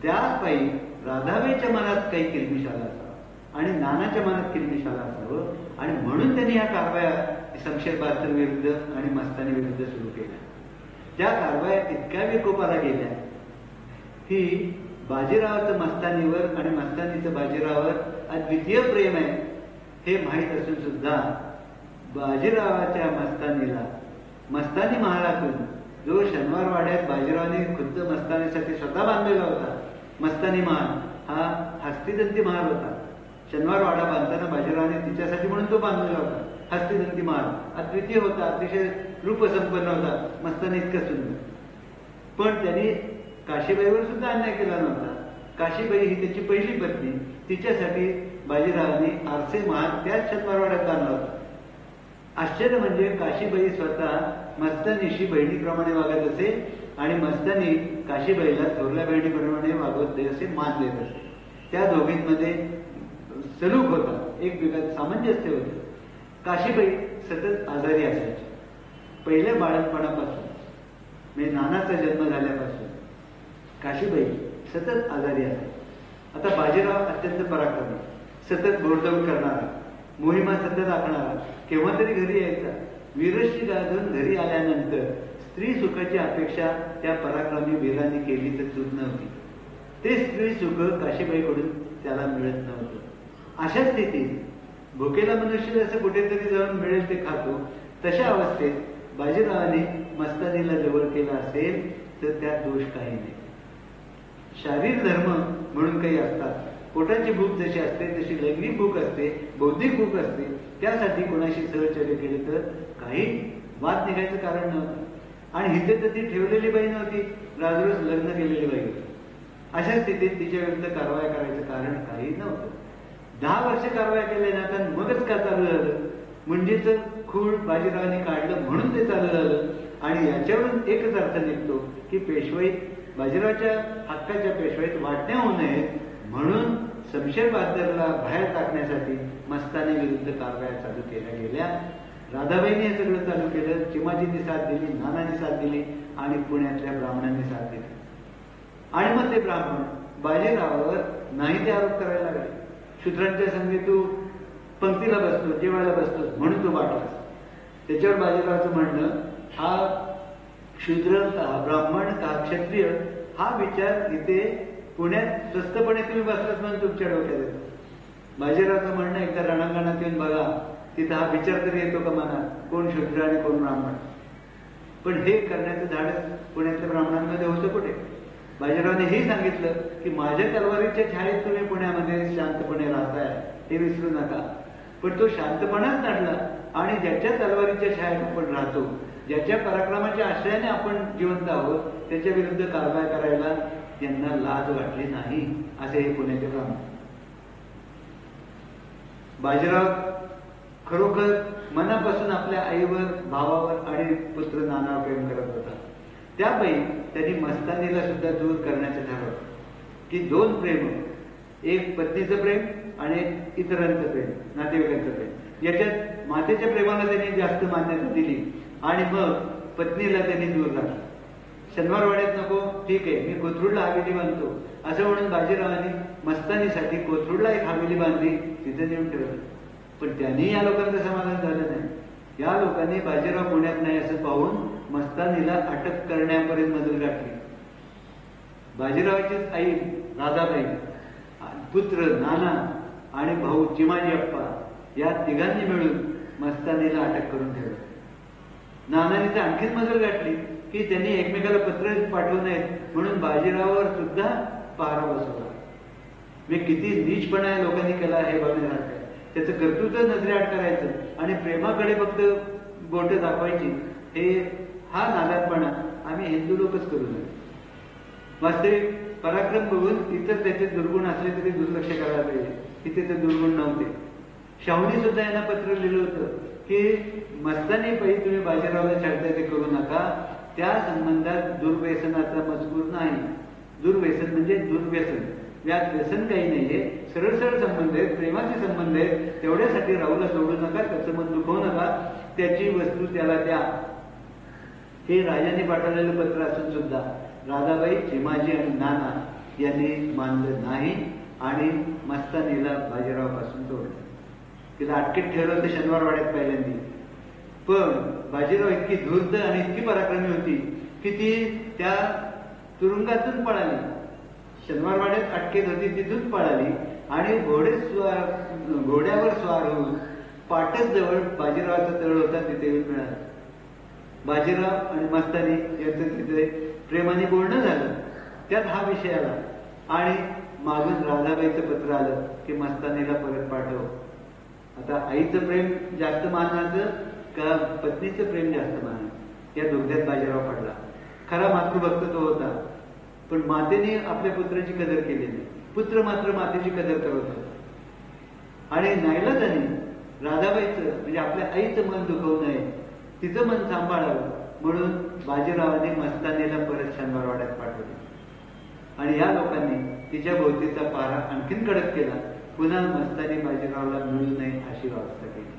त्याच पायी राधाबाईच्या मनात काही किलमिश आला असावा आणि नानाच्या मनात किलमिश आला असावं आणि म्हणून त्यांनी ह्या कारवाया शमशेर बहादर विरुद्ध आणि मस्तानी विरुद्ध सुरू केल्या. त्या कारवाया इतक्या विकोपाला गेल्या की बाजीरावाचं मस्तानीवर आणि मस्तानीचं बाजीरावावर अद्वितीय प्रेम आहे हे माहीत असून सुद्धा बाजीरावाच्या मस्तानीला मस्तानी महालातून जो शनिवार वाड्यात बाजीरावाने खुद्द मस्तानीसाठी स्वतः बांधलेला होता, मस्तानी महाल हा हस्तिदंती महाल होता. शनिवार वाडा बांधताना बाजीरावाने तिच्यासाठी म्हणून तो बांधलेला होता. हस्तिदंती महाल अद्वितीय होता, अतिशय रूपसंपन्न होता, मस्तानी इतकं सुंदर. पण त्यांनी काशीबाईवर सुद्धा अन्याय केला नव्हता. काशीबाई ही त्याची पहिली पत्नी, तिच्यासाठी बाजीरावाने आरसे महाल त्याच शनिवारवाड्यात बांधला होता. आश्चर्य म्हणजे काशीबाई स्वतः मस्तानीशी बहिणीप्रमाणे वागत असे आणि मस्तानी काशीबाईला थोरल्या बहिणीप्रमाणे वागवत असे मान देत असे. त्या दोघींमध्ये सलूक होता, एकमेकात सामंजस्य होतं. काशीबाई सतत आजारी असायची. पहिल्या बाळणपणापासून म्हणजे नानाचा जन्म झाल्यापासून काशीबाई सतत आजारी असायची. आता बाजीराव अत्यंत पराक्रमी, सतत घोडदौड करणारा, मोहिमा सतत आखणारा, केव्हा तरी घरी यायचा. वीरशी गाजून घरी आल्यानंतर स्त्री सुखाची अपेक्षा त्या पराक्रमी वीरांनी केली तर चूक नव्हती. ते स्त्री सुख काशीबाईकडून त्याला मिळत नव्हतं. अशा स्थितीत भुकेला मनुष्य जसं कुठेतरी जाऊन मिळेल ते खातो, तशा अवस्थेत बाजीरावाने मस्तानीला जवळ केला असेल तर त्यात दोष काही नाही. शारीर धर्म म्हणून काही असतात. पोटाची भूक जशी असते तशी लैंगिक भूक असते, बौद्धिक भूक असते. त्यासाठी कोणाशी सहचर्य केले तर काही वाद निघायचं कारण नव्हतं. आणि इथे तर ती ठेवलेली बाई नव्हती, राजरोज लग्न केलेली बाई होती. अशा स्थितीत तिच्या विरुद्ध कारवाया करायचं कारण काही नव्हतं. 10 वर्ष कारवाया केल्यानंतर मगच का चालू झालं? मुंजीचं खूळ बाजीरावांनी काढलं म्हणून ते चालू झालं. आणि याच्यावरून एकच अर्थ निघतो की पेशवाईत, बाजीरावाच्या हक्काच्या पेशवाईत वाटण्या होऊ नयेत म्हणून शमशेर बहादरला बाहेर टाकण्यासाठी मस्तानी विरुद्ध कारवाया चालू केल्या गेल्या. राधाबाईंनी हे सगळं चालू केलं. चिमाजींनी साथ दिली, नानांनी साथ दिली आणि पुण्यातल्या ब्राह्मणांनी साथ दिली. आणि मग ते ब्राह्मण बाजीरावावर नाही ते आरोप करायला लागले. शूद्रांच्या संगी तू पंक्तीला बसतो, जेवायला बसतोस म्हणून तू वाटलास. त्याच्यावर बाजीरावाचं म्हणणं, हा शूद्र का ब्राह्मण का क्षत्रिय हा विचार इथे पुण्यात स्वस्तपणे तुम्ही बसलास म्हणून तुमच्या डोक्यात येतो. बाजीरावाचं म्हणणं, एकदा रणांगणात येऊन बघा, तिथं हा विचार तरी येतो का मनात, कोण शूद्र आणि कोण ब्राह्मण. पण हे करण्याचं धाडस पुण्यातल्या ब्राह्मणांमध्ये होतं कुठे? बाजीरावाने हे सांगितलं की माझ्या तलवारीच्या छायेत तुम्ही पुण्यामध्ये शांतपणे राहताय हे विसरू नका. पण तो शांतपणाच नडला आणि ज्याच्या तलवारीच्या छायेत आपण राहतो, ज्याच्या पराक्रमाच्या आश्रयाने आपण जिवंत आहोत, त्याच्या विरुद्ध कारवाई करायला यांना लाज वाटली नाही, असे हे पुण्याचे ब्राह्मण. बाजीराव खरोखर मनापासून आपल्या आईवर, भावावर आणि पुत्र नानावर प्रेम करत होता. त्यापैकी त्यांनी मस्तानीला सुद्धा दूर करण्याचं ठरवलं की 2 प्रेम, एक पत्नीचं प्रेम आणि एक इतरांचं प्रेम, नातेवाईकांचं प्रेम. याच्यात मातेच्या प्रेमाला त्यांनी जास्त मान्यता दिली आणि मग पत्नीला त्यांनी दूर राखलं. शनिवारवाड्यात नको, ठीक आहे, मी कोथरूडला हवेली बांधतो असं म्हणून बाजीरावांनी मस्तानीसाठी कोथरूडला एक हवेली बांधली, तिथे नेऊन ठेवलं. पण त्यांनी या लोकांचं समाधान झालं नाही. या लोकांनी बाजीराव पुण्यात नाही असं पाहून मस्तानीला अटक करण्यापर्यंत मजल गाठली. बाजीरावाचीच आई राधाबाई, पुत्र नाना आणि भाऊ चिमाजी अप्पा या तिघांनी मिळून मस्तानीला अटक करून ठेवलं. नानांनी तर आणखीन मजल गाठली की त्यांनी एकमेकाला पत्र पाठवू नयेत म्हणून बाजीरावावर सुद्धा पहारा बसवला. मी किती नीचपणा लोकांनी केला हे बघण्यासारखं. त्याचं कर्तृत्व नजरेआड करायचं आणि प्रेमाकडे फक्त बोट दाखवायची, हा नादातपणा आम्ही हिंदू लोकच करू नये. वास्तविक पराक्रम बघून इतर त्याचे दुर्गुण असले तरी दुर्लक्ष करायला पाहिजे. तिथे ते दुर्गुण नव्हते. शाहूंनी सुद्धा यांना पत्र लिहिलं होतं की मस्तानी पायी तुम्ही बाजीरावाला छळताय ते करू नका. त्या संबंधात दुर्व्यसनाचा मजकूर नाही. दुर्व्यसन म्हणजे दुर्व्यसन, यात व्यसन काही नाहीये, सरळ सरळ संबंध आहेत, प्रेमाचे संबंध आहेत. तेवढ्यासाठी राहूला सोडू नका, त्याचं मन दुखवू नका, त्याची वस्तू त्याला द्या. हे राजाने पाठवलेलं पत्र असून सुद्धा राधाबाई, चिमाजी आणि नाना यांनी मानलं नाही आणि मस्तानीला बाजीरावापासून तोडलं. तिला अटकेत ठेवलं होतं शनिवारवाड्यात पहिल्यांदी. पण बाजीराव इतकी धूर्त आणि इतकी पराक्रमी होती की ती त्या तुरुंगातून पळाली. शनिवारवाड्यात अटकेत होती, तिथून पळाली आणि घोड्यावर स्वार होऊन पाटस जवळ बाजीरावाचा तळ होता तिथे येऊन मिळाला. बाजीराव आणि मस्तानी यांचं तिथे प्रेमाने बोलणं झालं. त्यात हा विषय आला आणि मागून राधाबाईचं पत्र आलं की मस्तानीला परत पाठव. आता आईचं प्रेम जास्त मानाचं का पत्नीचं प्रेम जास्त मानाचं, या दोघ्यात बाजीराव पडला. खरा मातृभक्त तो होता, पण मातेने आपल्या पुत्राची कदर केली नाही. पुत्र मात्र मातेची कदर करत होता. आणि नाईलाजाने राधाबाईचं म्हणजे आपल्या आईचं मन दुखवू नये, तिचं मन सांभाळावं म्हणून बाजीरावाने मस्तानीला परत शनिवारवाड्यात पाठवले. आणि या लोकांनी तिच्या भोवतीचा पारा आणखीन कडक केला. पुन्हा मस्तानी बाजीरावाला मिळू नये अशी व्यवस्था केली.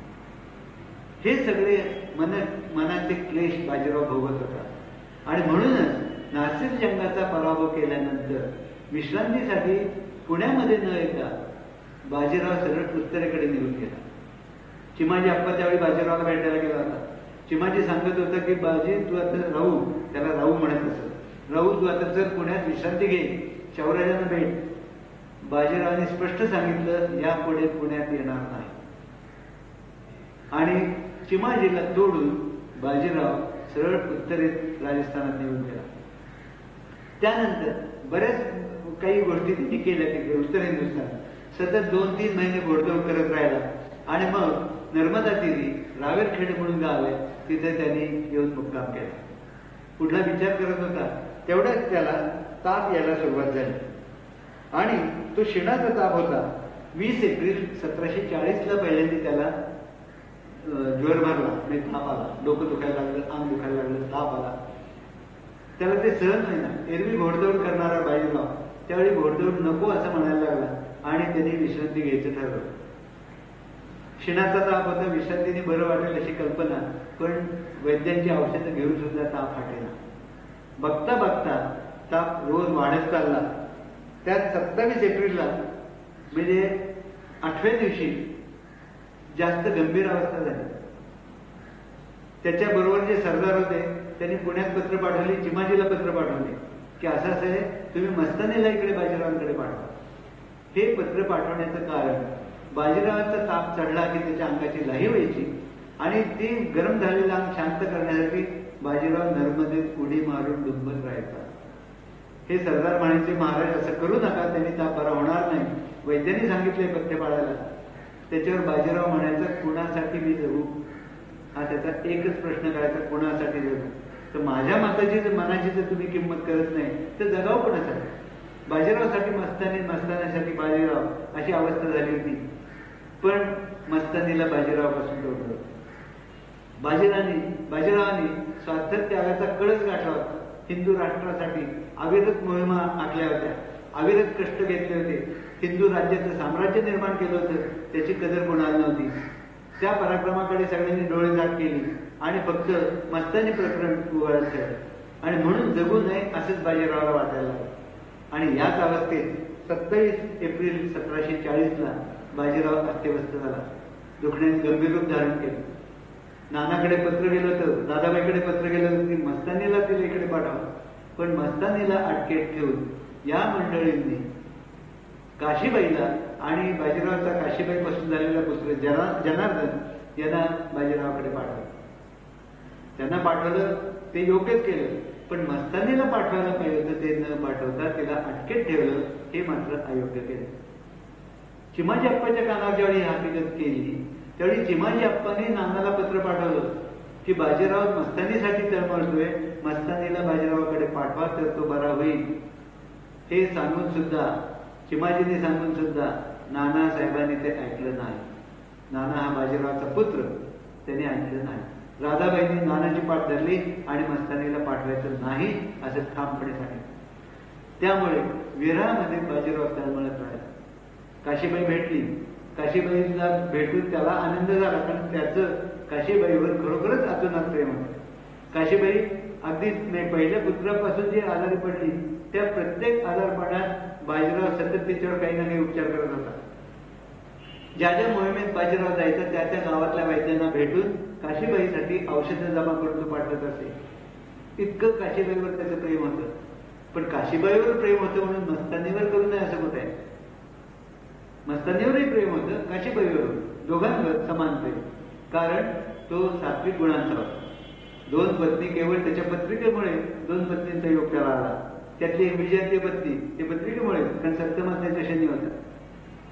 हे सगळे मनाचे क्लेश बाजीराव भोगत होता. आणि म्हणूनच नासिर जंगाचा पराभव केल्यानंतर विश्रांतीसाठी पुण्यामध्ये न येता बाजीराव सरळ उत्तरेकडे निघून गेला. चिमाजी अप्पा त्यावेळी बाजीरावाला भेटायला गेला होता. चिमाजी सांगत होता की बाजी तू आता राहू, त्याला राहू म्हणत असत, राहू तू आता जर पुण्यात विश्रांती घे, शौर्याला भेट. बाजीरावाने स्पष्ट सांगितलं यापुढे पुण्यात येणार नाही. आणि चिमाजीला तोडून बाजीराव सरळ उत्तरेत राजस्थानात निघून गेला. त्यानंतर बऱ्याच काही गोष्टी त्यांनी केल्या तिकडे उत्तर हिंदुस्थान. सतत 2-3 महिने घोडदौड करत राहिला आणि मग नर्मदा तीरी रावेरखेड म्हणून गाव आहे, तिथे त्यांनी येऊन मुक्काम केला. पुढला विचार करत होता तेवढ्याच त्याला ताप यायला सुरुवात झाली आणि तो शिणाचा ताप होता. 20 एप्रिल 1740 पहिल्यांदा त्याला ज्वर भरला, म्हणजे ताप आला, डोकं दुखायला लागलं, अंग दुखायला लागलं, ताप आला. त्याला ते सहन नाही ना. एरवी घोडदौड करणारा बाजीराव त्यावेळी घोडदौड नको असं म्हणायला लागला आणि त्यांनी विश्रांती घ्यायचं ठरवलं. शिणाचा ताप होता, विश्रांतीने बरं वाटेल अशी कल्पना, पण वैद्यांची औषधं घेऊन सुद्धा ताप हटेना. बघता बघता ताप रोज वाढत चालला. त्यात 27 एप्रिलला म्हणजे 8व्या दिवशी जास्त गंभीर अवस्था झाली. त्याच्याबरोबर जे सरदार होते त्यांनी पुण्यात पत्र पाठवली, चिमाजीला पत्र पाठवले की असं असं आहे, तुम्ही मस्तानीला इकडे बाजीरावांकडे पाठवा. हे पत्र पाठवण्याचं कारण बाजीरावांचा ताप चढला की त्याच्या अंगाची लाही व्हायची आणि ती गरम झालेला अंग शांत करण्यासाठी बाजीराव नर्मदेत उडी मारून डुंबत राहायचा. हे सरदार म्हणायचे, महाराज असं करू नका, त्यांनी ताप बरा होणार नाही. वैद्यांनी सांगितले पथ्य पाळायला. त्याच्यावर बाजीराव म्हणायचा, कुणासाठी मी जगू? हा त्याचा एकच प्रश्न करायचा, कुणासाठी जगू? तर माझ्या मनाची जर तुम्ही किंमत करत नाही तर जगाव कोणासाठी? बाजीरावसाठी मस्तानी, मस्तानीसाठी बाजीराव, अशी अवस्था झाली होती. पण मस्तानीला बाजीरावापासून तोडलं. बाजीरावांनी स्वार्थ त्यागाचा कळस गाठला. हिंदू राष्ट्रासाठी अविरत मोहिमा आखल्या होत्या, अविरत कष्ट घेतले होते, हिंदू राज्याचं साम्राज्य निर्माण केलं होतं, त्याची कदर कोणाला नव्हती. त्या पराक्रमाकडे सगळ्यांनी डोळे झाक केली आणि फक्त मस्तानी प्रकरण उघडत ठेवलं आणि म्हणून जगू नये असंच बाजीरावाला वाटायला लागलं. आणि याच अवस्थेत 27 एप्रिल 1740 बाजीराव अत्यवस्थ झाला. दुखण्याने गंभीर रूप धारण केलं. नानाकडे पत्र गेलं होतं, दादाबाईकडे पत्र गेलं होतं की मस्तानीला तिला इकडे पाठवा. पण मस्तानीला अटकेत ठेवून या मंडळींनी काशीबाईला आणि बाजीरावाचा काशीबाईपासून झालेला पुत्र जनार्दन यांना बाजीरावाकडे पाठवलं. त्यांना पाठवलं ते योग्यच केलं, पण मस्तानीला पाठवायला पाहिजे होतं ते न पाठवता तिला अटकेत ठेवलं, हे मात्र अयोग्य केलं. चिमाजी अप्पाच्या कानावर ज्यावेळी ही हकीकत केली त्यावेळी चिमाजी अप्पाने नानाला पत्र पाठवलं की बाजीराव मस्तानीसाठी तळमळतोय, मस्तानीला बाजीरावाकडे पाठवा तर तो बरा होईल. हे सांगून सुद्धा, चिमाजीने सांगून सुद्धा नाना साहेबांनी ते ऐकलं नाही. नाना हा बाजीरावाचा पुत्र, त्याने ऐकलं नाही. राधाबाईंनी नानाची पाठ धरली आणि मस्तानीला पाठवायचं नाही असं ठामपणे सांगितलं. त्यामुळे विरामध्ये बाजीराव तळमळत राहिला. काशीबाई भेटली. काशीबाईला भेटून त्याला आनंद झाला, कारण त्याचं काशीबाईवर खरोखरच अतोनात प्रेम होतं. काशीबाई अगदी पहिल्या पुत्रापासून जी आजारी पडली त्या प्रत्येक आजारपणात बाजीराव सतत त्याच्यावर काही ना काही उपचार करत होता. ज्या ज्या मोहिमेत बाजीराव जायचा त्या त्या गावातल्या वैद्यांना भेटून काशीबाईसाठी औषधं जमा करून तो पाठवत असे. इतकं काशीबाईवर त्याचं प्रेम होतं. पण काशीबाईवर प्रेम होतं म्हणून मस्तानीवर करू नये असं कुठे आहे? मस्तानीवरही प्रेम होतं, काशीबाईवर, दोघांवर समान प्रेम. कारण तो सात्विक गुणांचा होता. 2 पत्नी केवळ त्याच्या पत्रिकेमुळे 2 पत्नींचा योग त्याला आला. त्यातली एक विजयंती पत्नी ते पत्रिकेमुळे, कारण सप्तमात त्याच्या शनी होता.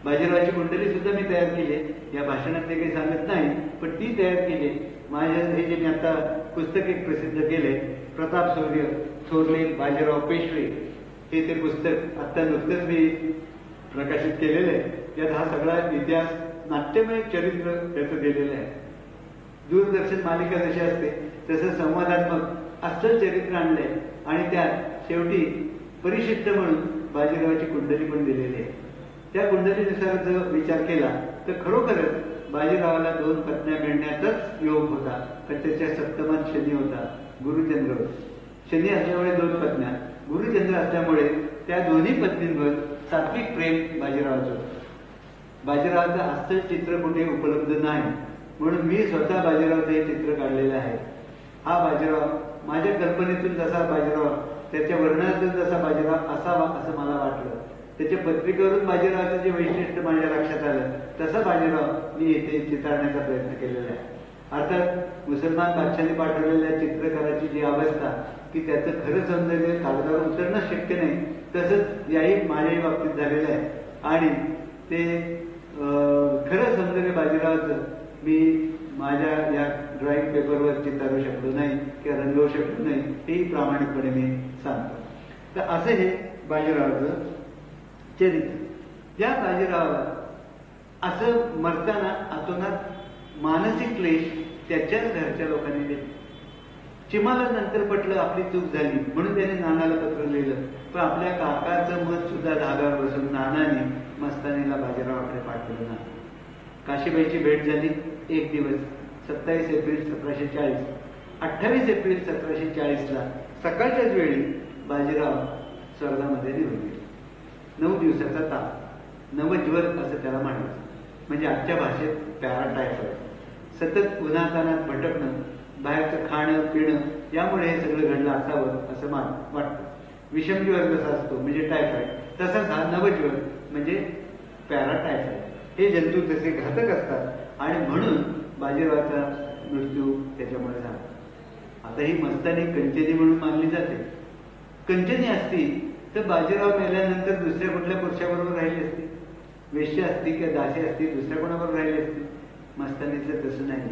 बाजीरावाची कुंडली सुद्धा मी तयार केली, या भाषणात ते काही सांगत नाही, पण ती तयार केली. माझ्या हे जे मी आता पुस्तक एक प्रसिद्ध केले, प्रताप सूर्य थोरले बाजीराव पेशवे, हे ते पुस्तक आता नुकतंच मी प्रकाशित केलेलं आहे. त्यात हा सगळा इतिहास, नाट्यमय चरित्र त्याचं दिलेलं आहे. दूरदर्शन मालिका जशी असते तसं संवादात्मक अस्सल चरित्र आणलंय आणि त्यात शेवटी परिशिष्ट म्हणून बाजीरावाची कुंडली पण दिलेली आहे. त्या कुंडलीनुसार जर विचार केला तर खरोखरच बाजीरावाला 2 पत्न्या मिळण्याचाच योग होता. तर त्याच्या सप्तमात शनी होता, गुरुचंद्र. शनी असल्यामुळे 2 पत्न्या, गुरुचंद्र असल्यामुळे त्या दोन्ही पत्नींवर सात्विक प्रेम बाजीरावाचं होतं. बाजीरावाचं अस्सल चित्र कुठे उपलब्ध नाही, म्हणून मी स्वतः बाजीरावाचं हे चित्र काढलेलं आहे. हा बाजीराव माझ्या कल्पनेतून जसा बाजीराव, त्याच्या वर्णनातून जसा बाजीराव असावा असं मला वाटलं. त्याच्या पत्रिकेवरून बाजीरावाचं जे वैशिष्ट्य माझ्या लक्षात आलं तसा बाजीराव मी इथे चितारण्याचा प्रयत्न केलेला आहे. अर्थात मुसलमान बादशाहाने पाठवलेल्या चित्रकाराची जी अवस्था की त्याचं खरं सौंदर्य कागदावर उतरणं शक्य नाही, तसंच याही माझ्याही बाबतीत झालेलं आहे. आणि ते खरं सौंदर्य बाजीरावाचं मी माझ्या या ड्रॉइंग पेपरवर चितारू शकलो नाही किंवा रंगवू शकलो नाही, हेही प्रामाणिकपणे मी सांगतो. तर असं हे बाजीरावाचं चरित्र. या बाजीरावाला असं मरताना अतोनात मानसिक क्लेश त्याच्याच घरच्या लोकांनी दिले. चिमाला नंतर पटलं आपली चूक झाली म्हणून त्याने नानाला पत्र लिहिलं, पण आपल्या काकाचं मत सुद्धा धागावर बसून नानाने मस्तानीला बाजीरावाकडे पाठवलं ना. काशीबाईची भेट झाली एक दिवस 27 एप्रिल 1740. 28 एप्रिल 1740ला सकाळच्याच वेळी बाजीराव स्वर्गामध्ये निघून गेले. 9 दिवसाचा ताप, नवज्वर असं त्याला म्हणायचं, म्हणजे आजच्या भाषेत पॅराटायफॉइड. सतत उन्हातानात भटकणं, बाहेरचं खाणं पिणं यामुळे हे सगळं घडलं असावं असं वाटतं. विषमज्वर जसा असतो म्हणजे टायफॉइड, तसाच हा नवज्वर म्हणजे पॅराटायफॉइड. हे जंतू तसे घातक असतात आणि म्हणून बाजीरावाचा मृत्यू त्याच्यामुळे झाला. आता ही मस्तानी कंचनी म्हणून मानली जाते. कंचनी असती तर बाजीराव मेल्यानंतर दुसऱ्या कुठल्या पुरुषाबरोबर राहिली असती, वेश्या असती किंवा दासी असती, दुसऱ्या कोणाबरोबर राहिली असती. मस्तानीचं तसं नाही.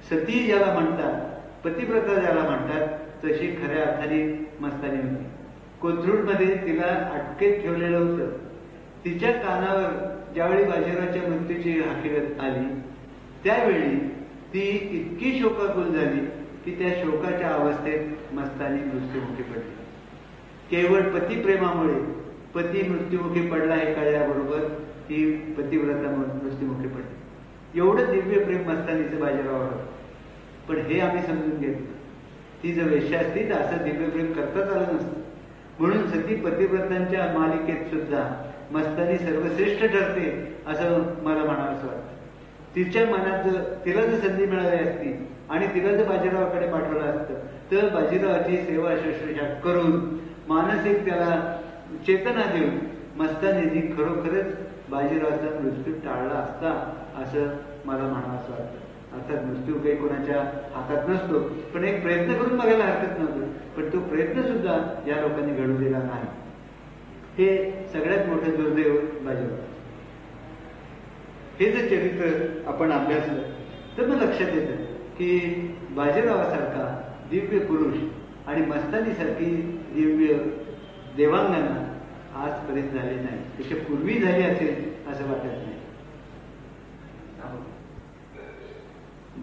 सती ज्याला म्हणतात, पतिव्रता ज्याला म्हणतात, तशी खऱ्या अर्थाने मस्तानी होती. कोथरूडमध्ये तिला अटकेत ठेवलेलं होतं. तिच्या कानावर ज्यावेळी बाजीरावाच्या मृत्यूची हकीकत आली त्यावेळी ती इतकी शोकाकुल झाली की त्या शोकाच्या अवस्थेत मस्तानी मृत्युमुखी पडली. केवळ पतिप्रेमामुळे पती मृत्युमुखी पडला हे कळल्याबरोबर ती पतिव्रता मृत्युमुखी पडली. एवढं दिव्य प्रेम मस्तानीचं बाजीरावावर. पण हे आम्ही समजून घेतलं, ती जर वेश्या असती तर असं दिव्य प्रेम करताच आलं नसतं. म्हणून सती पतिव्रतांच्या मालिकेत सुद्धा मस्तानी सर्वश्रेष्ठ ठरते असं मला म्हणावंसं वाटतं. तिच्या मनात तिला जर संधी मिळाली असती आणि तिला जर बाजीरावाकडे पाठवलं असतं तर बाजीरावाची सेवा शुश्रूषा करून मानसिक त्याला चेतना देऊन मस्तानीने खरोखरच बाजीरावाचा मृत्यू टाळला असता असं मला म्हणावंसं वाटतं. अर्थात मृत्यू काही कोणाच्या हातात नसतो, पण एक प्रयत्न करून बघायला हरकत नव्हतं. पण तो प्रयत्न सुद्धा या लोकांनी घडू दिला नाही. हे सगळ्यात मोठं दुर्दैव बाजीराव. हे जर चरित्र आपण अभ्यासलं तर मग लक्षात येतं की बाजीरावासारखा दिव्य पुरुष आणि मस्तानीसारखी दिव्य देवांगना आजपर्यंत झाली नाही. त्याच्या पूर्वी झाली असेल असं वाटत नाही.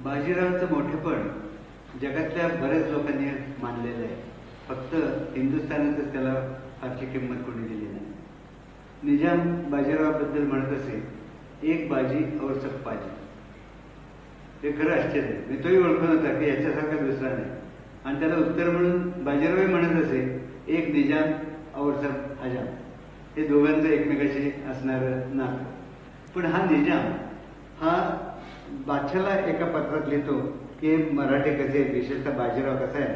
बाजीरावाचं मोठेपण जगातल्या बऱ्याच लोकांनी मानलेलं आहे. फक्त हिंदुस्थानातच त्याला फारशी किंमत कोणी दिली नाही. निजाम बाजीरावाबद्दल म्हणत असे, एक बाजी और सब बाजी. हे खरं आश्चर्य आहे. मी तोही ओळखून होता की याच्यासारखा दुसरा नाही. आणि त्याला उत्तर म्हणून बाजीरावही म्हणत असे, एक निजाम और सब हजाम. हे दोघांचं एकमेकाशी असणारं नातं. पण हा निजाम हा बादशाला एका पत्रात लिहितो की मराठे कसे आहेत, विशेषतः बाजीराव कसा आहे.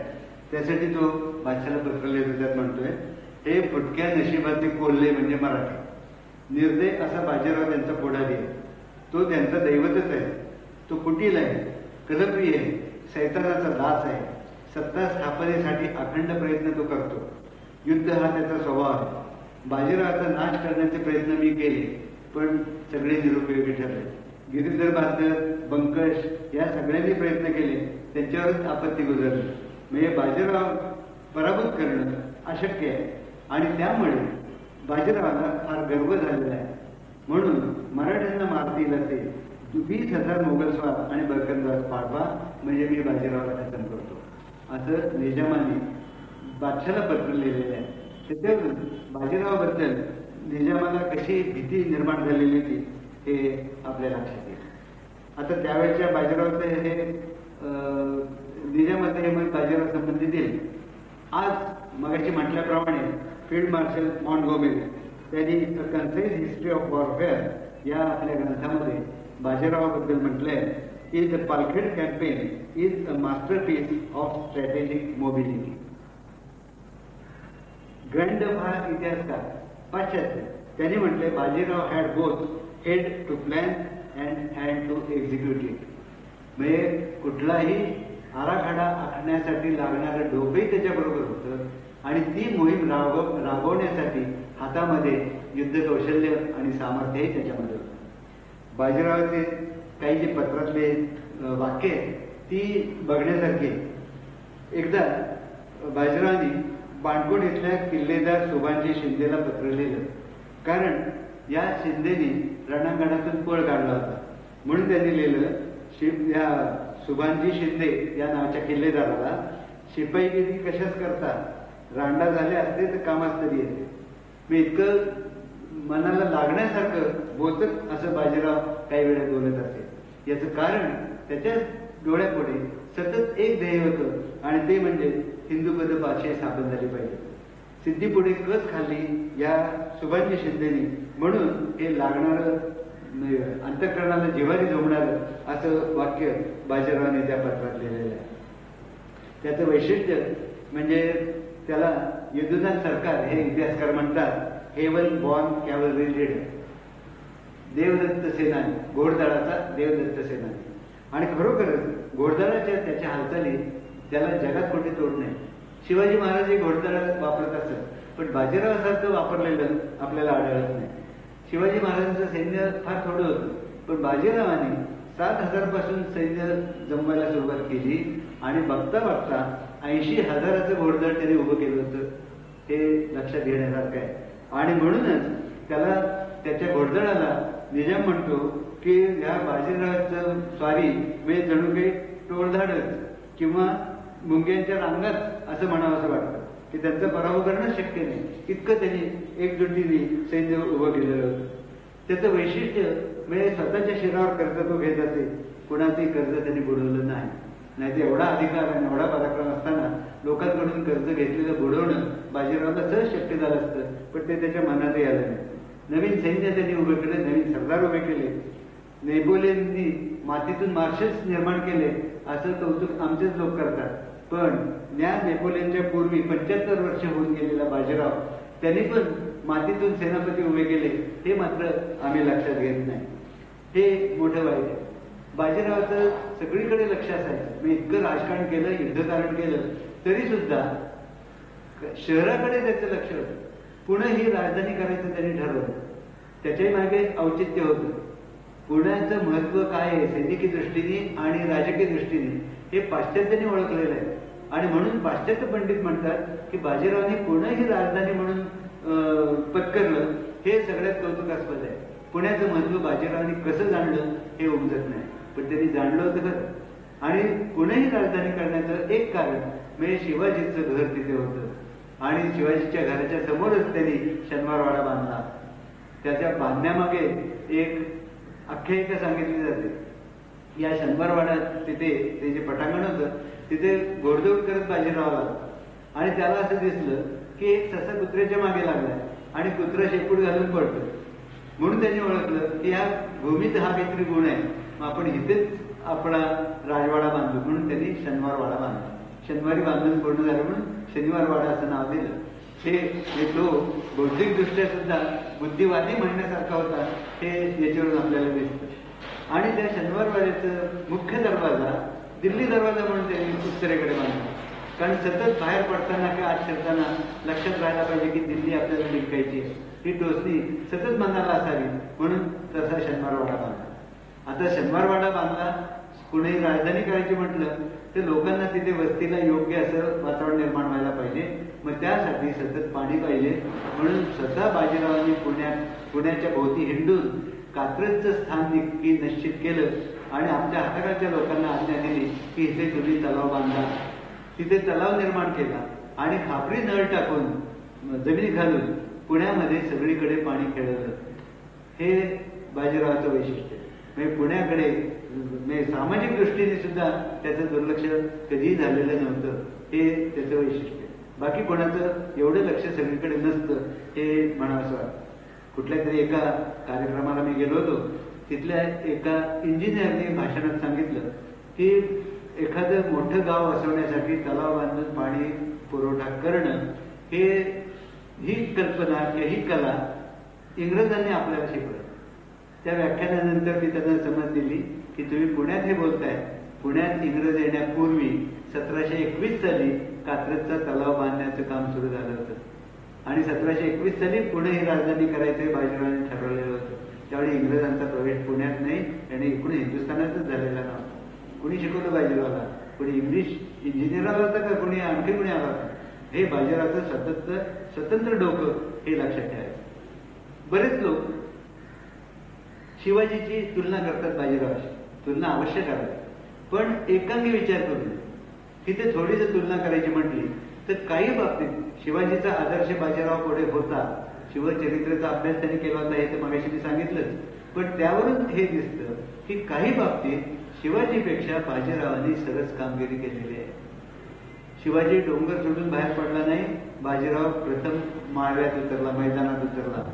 त्यासाठी तो बादशाला पत्र लिहितो. त्यात म्हणतोय, हे फुटक्या नशिबाचे कोल्हे म्हणजे मराठे. निर्दय असा बाजीराव त्यांचा पुढारी आहे. तो त्यांचा दैवतच आहे. तो कुटील आहे, कलप्रिय आहे, सैतानाचा दास आहे. सत्ता स्थापनेसाठी अखंड प्रयत्न तो करतो. युद्ध हा त्याचा स्वभाव आहे. बाजीरावाचा नाश करण्याचे प्रयत्न मी केले, पण सगळे निरुपयोगी ठरले. गिरीधर बहादर, बंकश या सगळ्यांनी प्रयत्न केले, त्यांच्यावरच आपत्ती गुजरली. म्हणजे बाजीराव पराभूत करणं अशक्य आहे. आणि त्यामुळे बाजीरावाला फार गर्व झालेला आहे. म्हणून मराठ्यांना मारतील असे 20,000 मोगल स्वार आणि बरकंदाज पाठवा, म्हणजे मी बाजीरावाला खतम करतो, असं निजामाने बादशाला पत्र लिहिलेलं आहे. त्याच्यावरून बाजीरावाबद्दल निजामाला कशी भीती निर्माण झालेली होती हे आपल्या लक्षात येईल. आता त्यावेळेच्या बाजीरावचे हे निजामाचे हे मत बाजीराव संबंधित येईल. आज मगाशी म्हटल्याप्रमाणे फील्ड मार्शल मॉन्टगोमेरी त्यांनी कन्साइज हिस्ट्री ऑफ वॉरफेअर या आपल्या ग्रंथामध्ये बाजीरावाबद्दल म्हटलंय की the Palkhed campaign is a masterpiece of strategic mobility. Grant हा इतिहासकार पाश्चात्य त्यांनी म्हटले, Bajirao had both head to plan and hand to execute it. म्हणजे कुठलाही आराखडा आखण्यासाठी लागणारं डोकंही त्याच्याबरोबर होतं आणि ती मोहीम राबवण्यासाठी हातामध्ये युद्ध कौशल्य आणि सामर्थ्यही त्याच्यामध्ये होतं. बाजीरावाचे काही जे पत्रातले वाक्य आहेत ती बघण्यासारखी. एकदा बाजीरावांनी बाणकोट इथल्या किल्लेदार सुभानजी शिंदेला पत्र लिहिलं, कारण या शिंदेनी रणांगणातून पळ काढला होता. म्हणून त्यांनी लिहिलं, या सुभानजी शिंदे या नावाच्या किल्लेदाराला, शिपाईगिरी कशाच करता, रांडा झाले असते तर कामास तरी येते. मी इतकं मनाला लागण्यासारखं बोचक असं बाजीराव काही वेळा बोलत असे. याचं कारण त्याच्या डोळ्यापुढे सतत एक ध्येय होतं आणि ते म्हणजे हिंदूपद पाचशे स्थापन झाली पाहिजे. सिद्धीपुढे कच खाल्ली या सुभानजी शिंदेनी, म्हणून हे लागणारं अंतःकरणाला जिव्हारी जमणारं असं वाक्य बाजीरावाने त्या पत्रात लिहिलेलं आहे. त्याचं वैशिष्ट्य म्हणजे त्याला यदुनाथ सरकार हे इतिहासकार म्हणतात, हेवन बॉर्न कॅव्हलरी लीडर, देवदत्त सेनानी, घोडदळाचा देवदत्त सेनानी. आणि खरोखरच घोडदळाच्या त्याच्या हालचाली त्याला जगात कोणती तोड नाही. शिवाजी महाराज हे घोडदळ वापरत असत, पण बाजीरावासारखं वापरलेलं आपल्याला आढळत नाही. शिवाजी महाराजांचं सैन्य फार थोडं होतं, पण बाजीरावांनी 7,000 पासून सैन्य जमवायला सुरुवात केली आणि बघता बघता 80,000चं घोडदळ त्यांनी उभं केलं होतं. हे लक्षात घेण्यासारखं आहे. आणि म्हणूनच त्याला, त्याच्या घोडदळाला निजाम म्हणतो की या बाजीरावाचं स्वारी म्हणजे जणू काही टोळधाडच किंवा मुंग्यांच्या रांगात असं म्हणावं असं वाटतं की त्यांचा पराभव करणं शक्य नाही, इतकं त्यांनी एकजुटीने सैन्य उभं केलेलं होतं. त्याचं वैशिष्ट्य म्हणजे स्वतःच्या शिरावर कर्ज तो घेत असे, कुणाचंही कर्ज त्यांनी बुडवलं नाही. नाही तर एवढा अधिकार आणि एवढा पराक्रम असताना लोकांकडून कर्ज घेतलेलं बुडवणं बाजीरावाला सहज शक्य झालं असतं, पण ते त्याच्या मनातही आलं नाही. नवीन सैन्य त्यांनी उभे केले, नवीन सरदार उभे केले. नेपोलियननी मातीतून मार्शल्स निर्माण केले असं कौतुक आमचेच लोक करतात, पण या नेपोलियनच्या पूर्वी 75 वर्ष होऊन गेलेला बाजीराव त्यांनी पण मातीतून सेनापती उभे केले, हे मात्र आम्ही लक्षात घेत नाही. हे मोठं वाईट आहे. बाजीरावाचं सगळीकडे लक्ष असायचं. मी इतकं राजकारण केलं, युद्धकारण केलं, तरी सुद्धा शहराकडे त्याचं लक्ष होतं. पुणे ही राजधानी करायचं त्यांनी ठरवलं. त्याच्याही मागे औचित्य होतं. पुण्याचं महत्व काय आहे सैनिकी दृष्टीने आणि राजकीय दृष्टीने हे पाश्चात्यांनी ओळखलेलं आहे. आणि म्हणून पाश्चात्य पंडित म्हणतात की बाजीरावांनी पुणे ही राजधानी म्हणून पत्करलं, हे सगळ्यात कौतुकास्पद आहे. पुण्याचं महत्व बाजीरावांनी कसं जाणलं हे उमजत नाही, पण त्यांनी जाणलं होतं खरं. आणि पुणे ही राजधानी करण्याचं एक कारण म्हणजे शिवाजीचं घर तिथे होतं आणि शिवाजीच्या घराच्या समोरच त्यांनी शनिवारवाडा बांधला. त्याच्या बांधण्यामागे एक आख्यायिका सांगितली जाते. या शनिवारवाड्यात तिथे ते जे पटांगण होतं तिथे घोडदौड करत बाजीराव आला आणि त्याला असं दिसलं की एक ससा कुत्र्याच्या मागे लागलाय आणि कुत्रा शेपूट घालून पडतो. म्हणून त्यांनी ओळखलं की या भूमीत हा काहीतरी गुण आहे, मग आपण इथेच आपला राजवाडा बांधू. म्हणून त्यांनी शनिवारवाडा बांधला. शनिवारी बांधून पूर्ण झालं म्हणून शनिवारवाडा असं नाव दिलं. हे तो बौद्धिकदृष्ट्या सुद्धा बुद्धिवादी म्हणण्यासारखा होता, हे याच्यावरून आपल्याला दिसतं. आणि त्या शनिवारवाड्याचं मुख्य दरवाजा दिल्ली दरवाजा म्हणून त्यांनी उत्तरेकडे बांधला. कारण सतत बाहेर पडताना किंवा आत शिरताना लक्षात राहायला पाहिजे की दिल्ली आपल्याला जिंकायची, ही टोचणी सतत मनाला असावी, म्हणून तसा शनिवारवाडा बांधला. आता शनिवारवाडा बांधला, पुणे राजधानी करायची म्हटलं तर लोकांना तिथे वस्तीला योग्य असं वातावरण निर्माण व्हायला पाहिजे. मग त्यासाठी सतत पाणी पाहिजे. म्हणून स्वतः बाजीरावांनी पुण्याच्या भोवती हिंडून कात्रजचं स्थान निश्चित केलं आणि आपल्या हाताखालच्या लोकांना आज्ञा दिली की इथे तुम्ही तलाव बांधा. तिथे तलाव निर्माण केला आणि खापरी नळ टाकून जमिनी घालून पुण्यामध्ये सगळीकडे पाणी खेळवलं. हे बाजीरावाचं वैशिष्ट्य. म्हणजे पुण्याकडे म्हणजे सामाजिक दृष्टीने सुद्धा त्याचं दुर्लक्ष कधीही झालेलं नव्हतं, हे त्याचं वैशिष्ट्य. बाकी कोणाचं एवढं लक्ष सगळीकडे नसतं, हे म्हणावं वाटतं. कुठल्या तरी एका कार्यक्रमाला मी गेलो होतो. तिथल्या एका इंजिनियरने भाषणात सांगितलं की एखादं मोठं गाव वसवण्यासाठी तलाव बांधून पाणी पुरवठा करणं ही कल्पना किंवा ही कला इंग्रजांनी आपल्याला शिकवलं. त्या व्याख्यानानंतर मी त्यांना समज दिली की तुम्ही पुण्यात हे बोलताय, पुण्यात इंग्रज येण्यापूर्वी 1721 साली कात्रजचा तलाव बांधण्याचं काम सुरू झालं होतं आणि 1721 साली पुणे ही राजधानी करायचं बाजीरावांनी ठरवलेलं होतं. त्यावेळी इंग्रजांचा प्रवेश पुण्यात नाही, आणि एकूण हिंदुस्थानातच झालेला नव्हता. कुणी शिकवलं बाजीरावला? कोणी इंग्लिश इंजिनियर आला होता का कोणी आणखी कोणी आला होता? हे बाजीरावचं स्वतंत्र डोकं, हे लक्षात ठेवायचं. बरेच लोक शिवाजीची तुलना करतात बाजीरावाशी. तुलना अवश्य करावी, पण एकांगी विचार करून. तिथे थोडी जर तुलना करायची म्हटली तर काही बाबतीत शिवाजीचा आदर्श बाजीराव पुढे होता. शिवचरित्राचा अभ्यास त्यांनी केला होता हे तर मगाशी मी सांगितलंच. पण त्यावरून हे दिसतं की काही बाबतीत शिवाजीपेक्षा बाजीरावांनी सरस कामगिरी केलेली आहे. शिवाजी डोंगर सोडून बाहेर पडला नाही, बाजीराव प्रथम माळव्यात उतरला, मैदानात उतरला.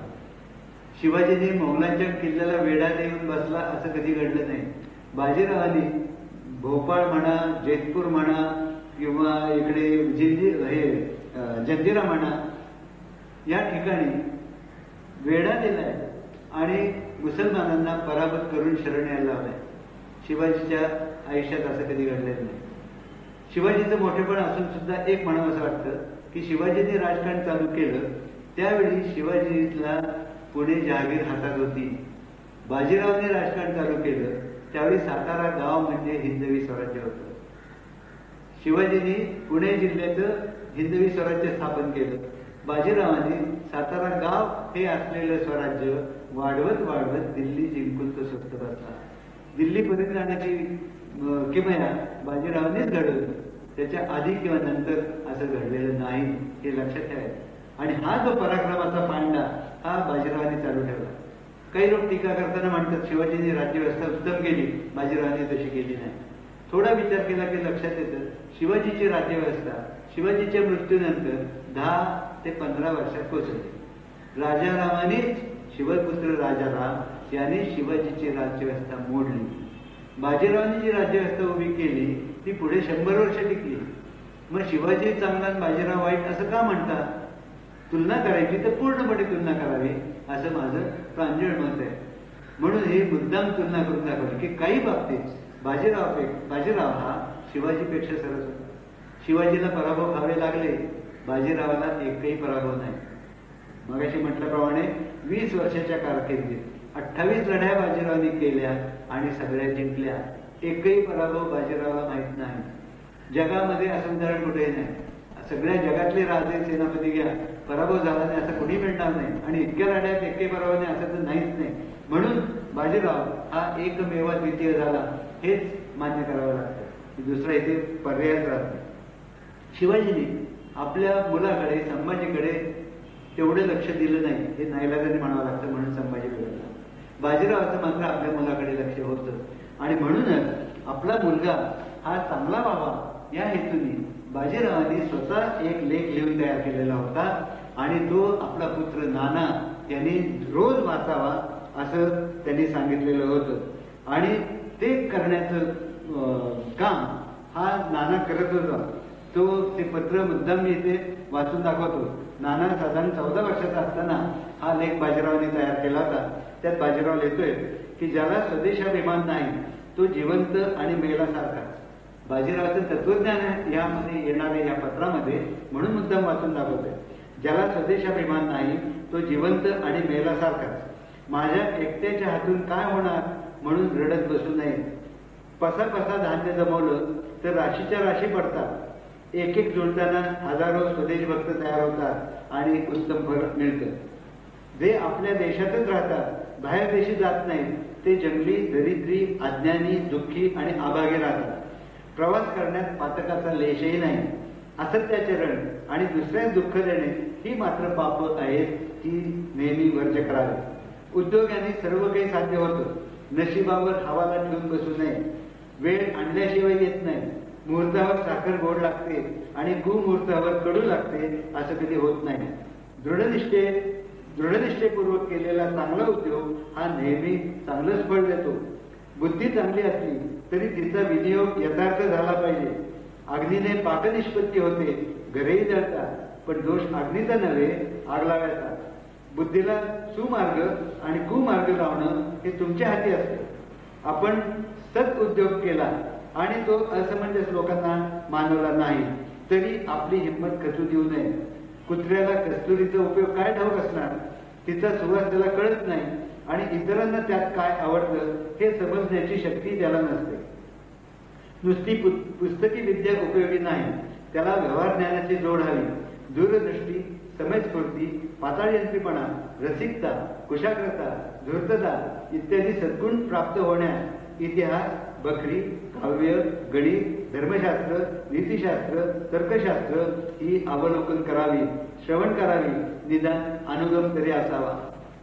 शिवाजीने मोगलांच्या किल्ल्याला वेढा देऊन बसला असं कधी घडलं नाही. बाजीरावांनी भोपाळ म्हणा, जेतपूर म्हणा, किंवा इकडे जंजिरा म्हणा, या ठिकाणी वेढा दिलाय आणि मुसलमानांना पराभूत करून शरण यायला लावलाय. शिवाजीच्या आयुष्यात असं कधी घडलेलं नाही. शिवाजीचं मोठेपण असून सुद्धा एक म्हणावं असं वाटतं की शिवाजीने राजकारण चालू केलं त्यावेळी शिवाजीला पुणे जहागीर हातात होती. बाजीरावने राजकारण चालू केलं त्यावेळी सातारा गाव म्हणजे हिंदवी स्वराज्य होतं. शिवाजींनी पुणे जिल्ह्याचं हिंदवी स्वराज्य स्थापन केलं. बाजीरावांनी सातारा गाव हे असलेलं स्वराज्य वाढवत वाढवत दिल्ली जिंकून तो स्वस्त बसला. दिल्लीपर्यंत जाण्याची किमया बाजीरावांनीच घडवलं. त्याच्या आधी किंवा नंतर असं घडलेलं नाही, हे लक्षात ठेवायचं. आणि हा जो पराक्रमाचा पांडा हा बाजीरावांनी चालू ठेवला. काही लोक टीका करताना म्हणतात शिवाजींनी राज्यव्यवस्था उत्तम केली, बाजीरावांनी तशी केली नाही. थोडा विचार केला की लक्षात येतं शिवाजीची राज्यव्यवस्था शिवाजीच्या मृत्यूनंतर 10 ते 15 वर्षात कोसळली. राजारामानेच शिवपुत्र राजाराम याने शिवाजीची राज्यव्यवस्था मोडली. बाजीरावांनी जी राज्यव्यवस्था उभी केली ती पुढे 100 वर्ष टिकली. मग शिवाजी चांगला आणि बाजीराव वाईट असं का म्हणतात? तुलना करायची तर पूर्णपणे तुलना करावी असं माझं प्रांजळ मत आहे. म्हणून हे मुद्दाम तुलना करून दाखवली की काही बाबतीत बाजीराव हा शिवाजीपेक्षा सरस होता. शिवाजीला पराभव खावे लागले, बाजीरावाला एकही पराभव नाही. मगाशी म्हटल्याप्रमाणे 20 वर्षाच्या कारकिर्दीत 28 लढाया बाजीरावांनी केल्या आणि सगळ्या जिंकल्या. एकही पराभव बाजीरावाला माहित नाही. जगामध्ये असं उदाहरण कुठेही नाही. सगळ्या जगातले राजे सेनापती घ्या, पराभव झाला नाही असं कुणी मिळणार नाही. आणि इतक्या लढ्यात एकही पराभव नाही असं तर नाहीच नाही. म्हणून बाजीराव हा एकमेव द्वितीय झाला हेच मान्य करावं लागतं. दुसरा इथे पर्यायच राहत नाही. शिवाजीने आपल्या मुलाकडे संभाजीकडे तेवढं लक्ष दिलं नाही, हे नाईलाजाने म्हणावं लागतं. म्हणून संभाजी बिघडला. बाजीरावाचं मात्र आपल्या मुलाकडे लक्ष होतं आणि म्हणूनच आपला मुलगा हा चांगला व्हावा या हेतूने बाजीरावांनी स्वतः एक लेख लिहून तयार केलेला होता आणि तो आपला पुत्र नाना यांनी रोज वाचावा असं त्यांनी सांगितलेलं होतं. आणि ते करण्याचं काम हा नाना करत होता. ते पत्र मुद्दाम मी इथे वाचून दाखवतो. नाना साधारण 14 वर्षाचा असताना हा लेख बाजीरावांनी तयार केला होता. त्यात बाजीराव लिहितोय की ज्याला स्वदेशाभिमान नाही तो जिवंत आणि मेल्यासारखा. बाजीरावाचं तत्वज्ञान यामध्ये येणाऱ्या या पत्रामध्ये म्हणून मुद्दाम वाचून दाखवतोय. ज्याला स्वदेशाभिमान नाही तो जिवंत आणि मेल्यासारखाच. माझ्या एकट्याच्या हातून काय होणार म्हणून रडत बसू नये. पसा धान्य जमवलं तर राशीच्या राशी पडतात. एक एक जुळताना हजारो स्वदेश भक्त तयार होतात आणि उत्तम फळ मिळतं. जे आपल्या देशातच राहतात, बाहेर देशी जात नाहीत, ते जंगली, दरिद्री, अज्ञानी, दुःखी आणि आभागी राहतात. प्रवास करण्यात पातकाचा लेशही नाही. असत्याचरण आणि दुसऱ्यास दुःख देणे ही मात्र पाप आहेत, ती नेहमी वर्ज करावी. उद्योगाने सर्व काही साध्य होतं. नशिबावर हवाला ठेवून बसू नये. वेळ आणल्याशिवाय येत नाही. मुहूर्तावर साखर गोड लागते आणि कुमुहूर्तावर कडू लागते असं कधी होत नाही. दृढनिष्ठेपूर्वक केलेला चांगला उद्योग हा नेहमी चांगलंच फळ देतो. बुद्धी चांगली असली तरी तिचा विनियोग यथार्थ झाला पाहिजे. अग्नीने पाकनिष्पत्ती होते, घरेही जळतात, पण दोष अग्नीचा नव्हे आग लावायचा. बुद्धीला सुमार्ग आणि कुमार्ग लावणं हे तुमच्या हाती असते. आपण सत् उद्योग केला आणि तो असमंजस लोकांना मानवला नाही तरी आपली हिंमत खचू देऊ नये. कुत्र्याला कस्तुरीचा उपयोग काय ठाऊक असणार? तिचा सुवास त्याला कळत नाही. आणि इतरांना त्यात काय आवडतं हे समजण्याची शक्ती त्याला नसते. नुसती पुस्तकी विद्या उपयोगी नाही, त्याला व्यवहार ज्ञानाची जोड हवी. दूरदृष्टी, समजस्फूर्ती, पाताळयंत्रीपणा, रसिकता, कुशाग्रता, धूर्तता इत्यादी सद्गुण प्राप्त होण्यास इतिहास, बखरी, काव्य, गणित, धर्मशास्त्र, नीतिशास्त्र, तर्कशास्त्र ही अवलोकन करावी, श्रवण करावी, निदान अनुगम तरी असावा.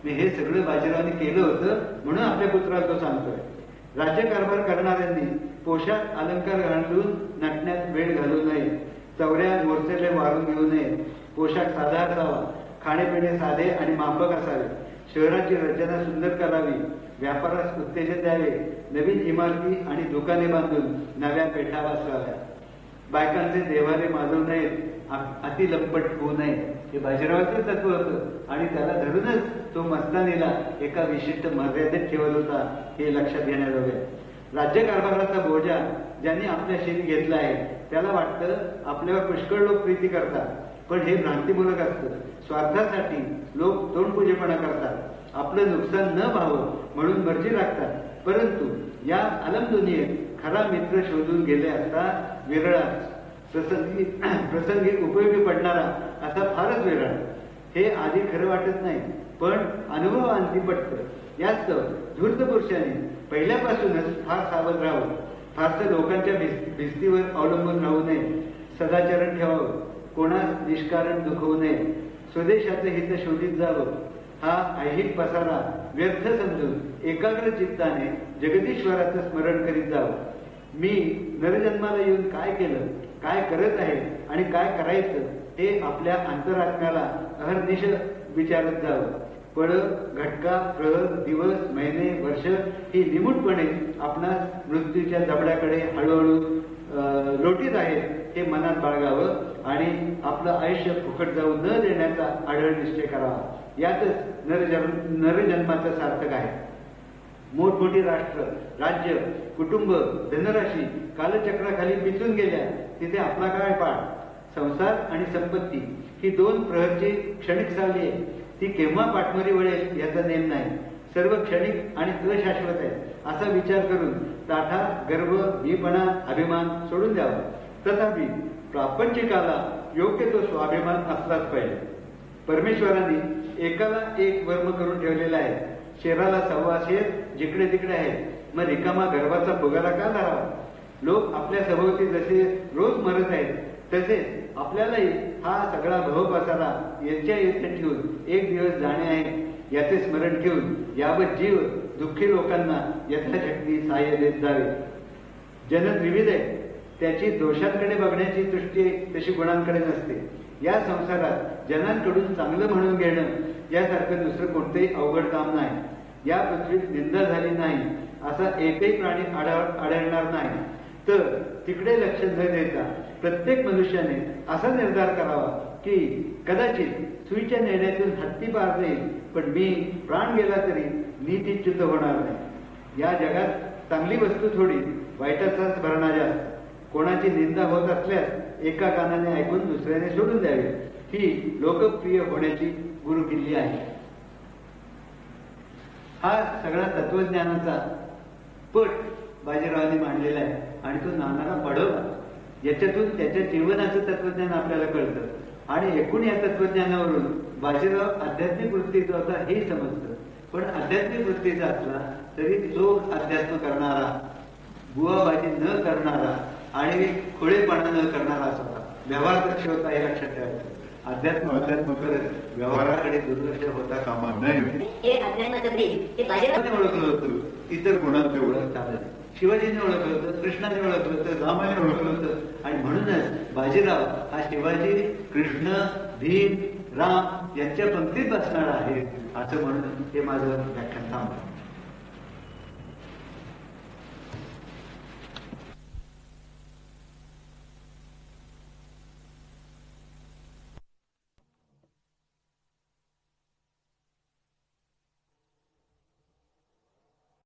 मी हे सगळं बाजीरावांनी केलं होतं म्हणून आपल्या पुत्राला तो सांगतोय. राज्यकारभार करणाऱ्यांनी पोशाख अलंकार घालून नटण्यात वेळ घालू नये, चौऱ्या मोर्चेले वारून घेऊ नये. पोशाख साधा असावा, खाणेपिणे साधे आणि माफक असावे. शहराची रचना सुंदर करावी, व्यापारास उत्तेजन द्यावे, नवीन इमारती आणि दुकाने बांधून नव्या पेठा बसवाव्या. बायकांचे देवारे माजवू नयेत, अति लंपट होऊ नये. हे बाजीरावाचं तत्व होतं आणि त्याला धरूनच तो मस्तानीला एका विशिष्ट मर्यादेत ठेवत होता, हे लक्षात घेण्याजोगे. राज्यकारभाराचा बोजा ज्यांनी आपल्याशी घेतला आहे त्याला वाटतं आपल्यावर पुष्कळ लोक प्रीती करतात, पण हे भ्रांतीमूलक असतं. स्वार्थासाठी लोक तोंडपुजेपणा करतात, आपलं नुकसान न व्हावं म्हणून मर्जी राखतात. परंतु या आलम दुनियेत खरा मित्र शोधून गेले असता विरळा, प्रसंगी उपयोगी पडणारा असा फारच वेगळा. हे आधी खरं वाटत नाही, पण अनुभव आणखी पटतं. यास्तव धूर्त पुरुषांनी पहिल्यापासूनच फार सावध राहावं, फारसं लोकांच्या भिस्तीवर अवलंबून राहू नये, सदाचरण ठेवावं, कोणास निष्कारण दुखवू नये, स्वदेशाचं हित शोधित जावं. हा ऐहिक पसारा व्यर्थ समजून एकाग्र चित्ताने जगदीश्वराचं स्मरण करीत जावं. मी नरजन्माला येऊन काय केलं, काय करत आहे आणि काय करायचं हे आपल्या अंतरात्म्याला अहर्निश विचारत जावं. पळ, घटका, प्रहर, दिवस, महिने, वर्ष ही निमूटपणे आपणास मृत्यूच्या जबड्याकडे हळूहळू लोटीत आहेत हे मनात बाळगावं आणि आपलं आयुष्य फुकट जाऊ न देण्याचा आढळ निश्चय करावा. यातच नरजन्माचं सार्थक आहे. मोठमोठी राष्ट्र, राज्य, कुटुंब, धनराशी कालचक्राखाली पिचून गेल्या तिथे आपला काय पाठ? संसार आणि संपत्ती ही दोन प्रहरची क्षणिक सावली आहे. ती केव्हा पाठमोरी वळेल याचा नेम नाही. सर्व क्षणिक आणि अशाश्वत आहे असा विचार करून ताठा, गर्व, मीपणा, अभिमान सोडून द्यावा. तथापि प्रापंचिकाला योग्य तो स्वाभिमान असलाच पाहिजे. परमेश्वरांनी एकाला एक वर्म करून ठेवलेला आहे. शेराला सव्वा शेर जिकडे तिकडे आहे, मग रिकामा गर्भाचा फुगारा का धरावा? लोक आपल्या सभोवती जसे रोज मरत आहेत तसेच आपल्यालाही हा सगळा भवपसारा यांच्या येथे ठेवून एक दिवस जाणे आहे याचे स्मरण ठेवून यावत जीव दुःखी लोकांना यथाशक्ती सहाय्य देत जावे. जन त्रिविध आहे, त्याची दोषांकडे बघण्याची दृष्टी तशी गुणांकडे नसते. या संसारात जनांकडून चांगलं म्हणून घेणं यासारखं दुसरं कोणतेही अवघड काम नाही. या पृथ्वीत निंदा झाली नाही असा एकही प्राणी आढळणार नाही. तर तिकडे लक्ष न देता प्रत्येक मनुष्याने असा निर्धार करावा की कदाचित सुईच्या नेण्यातून हत्ती पार जाईल, पण मी प्राण गेला तरी नीतीच्युत होणार नाही. या जगात चांगली वस्तू थोडी, वाईटाचाच भरणा जास्त. कोणाची निंदा होत असल्यास एका कानाने ऐकून दुसऱ्याने सोडून द्यावे, ही लोकप्रिय होण्याची गुरुकिल्ली आहे. हा सगळा तत्वज्ञानाचा पट बाजीरावांनी मांडलेला आहे आणि तो नानाला पडवला. याच्यातून त्याच्या जीवनाचं तत्वज्ञान आपल्याला कळतं आणि एकूण या तत्वज्ञानावरून बाजीराव आध्यात्मिक वृत्तीचा होता हे समजतं. पण आध्यात्मिक वृत्तीचा असला तरी तो अध्यात्म करणारा, बुवाबाजी न करणारा आणि खोळेपणा न करणारा असा होता. व्यवहारदक्ष होता हे लक्षात ठेवायचं. अध्यात्म करत व्यवहाराकडे दुर्लक्ष होता कामा नये. ओळखलं होतं, इतर गुणांचे ओळख चालत, शिवाजीने ओळखलं होतं, कृष्णाने ओळखलं होतं, रामाने ओळखलं होतं आणि म्हणूनच बाजीराव हा शिवाजी, कृष्ण, भीम, राम यांच्या पंक्तीत बसणारा आहे असं म्हणून हे माझं व्याख्यान थांबलं.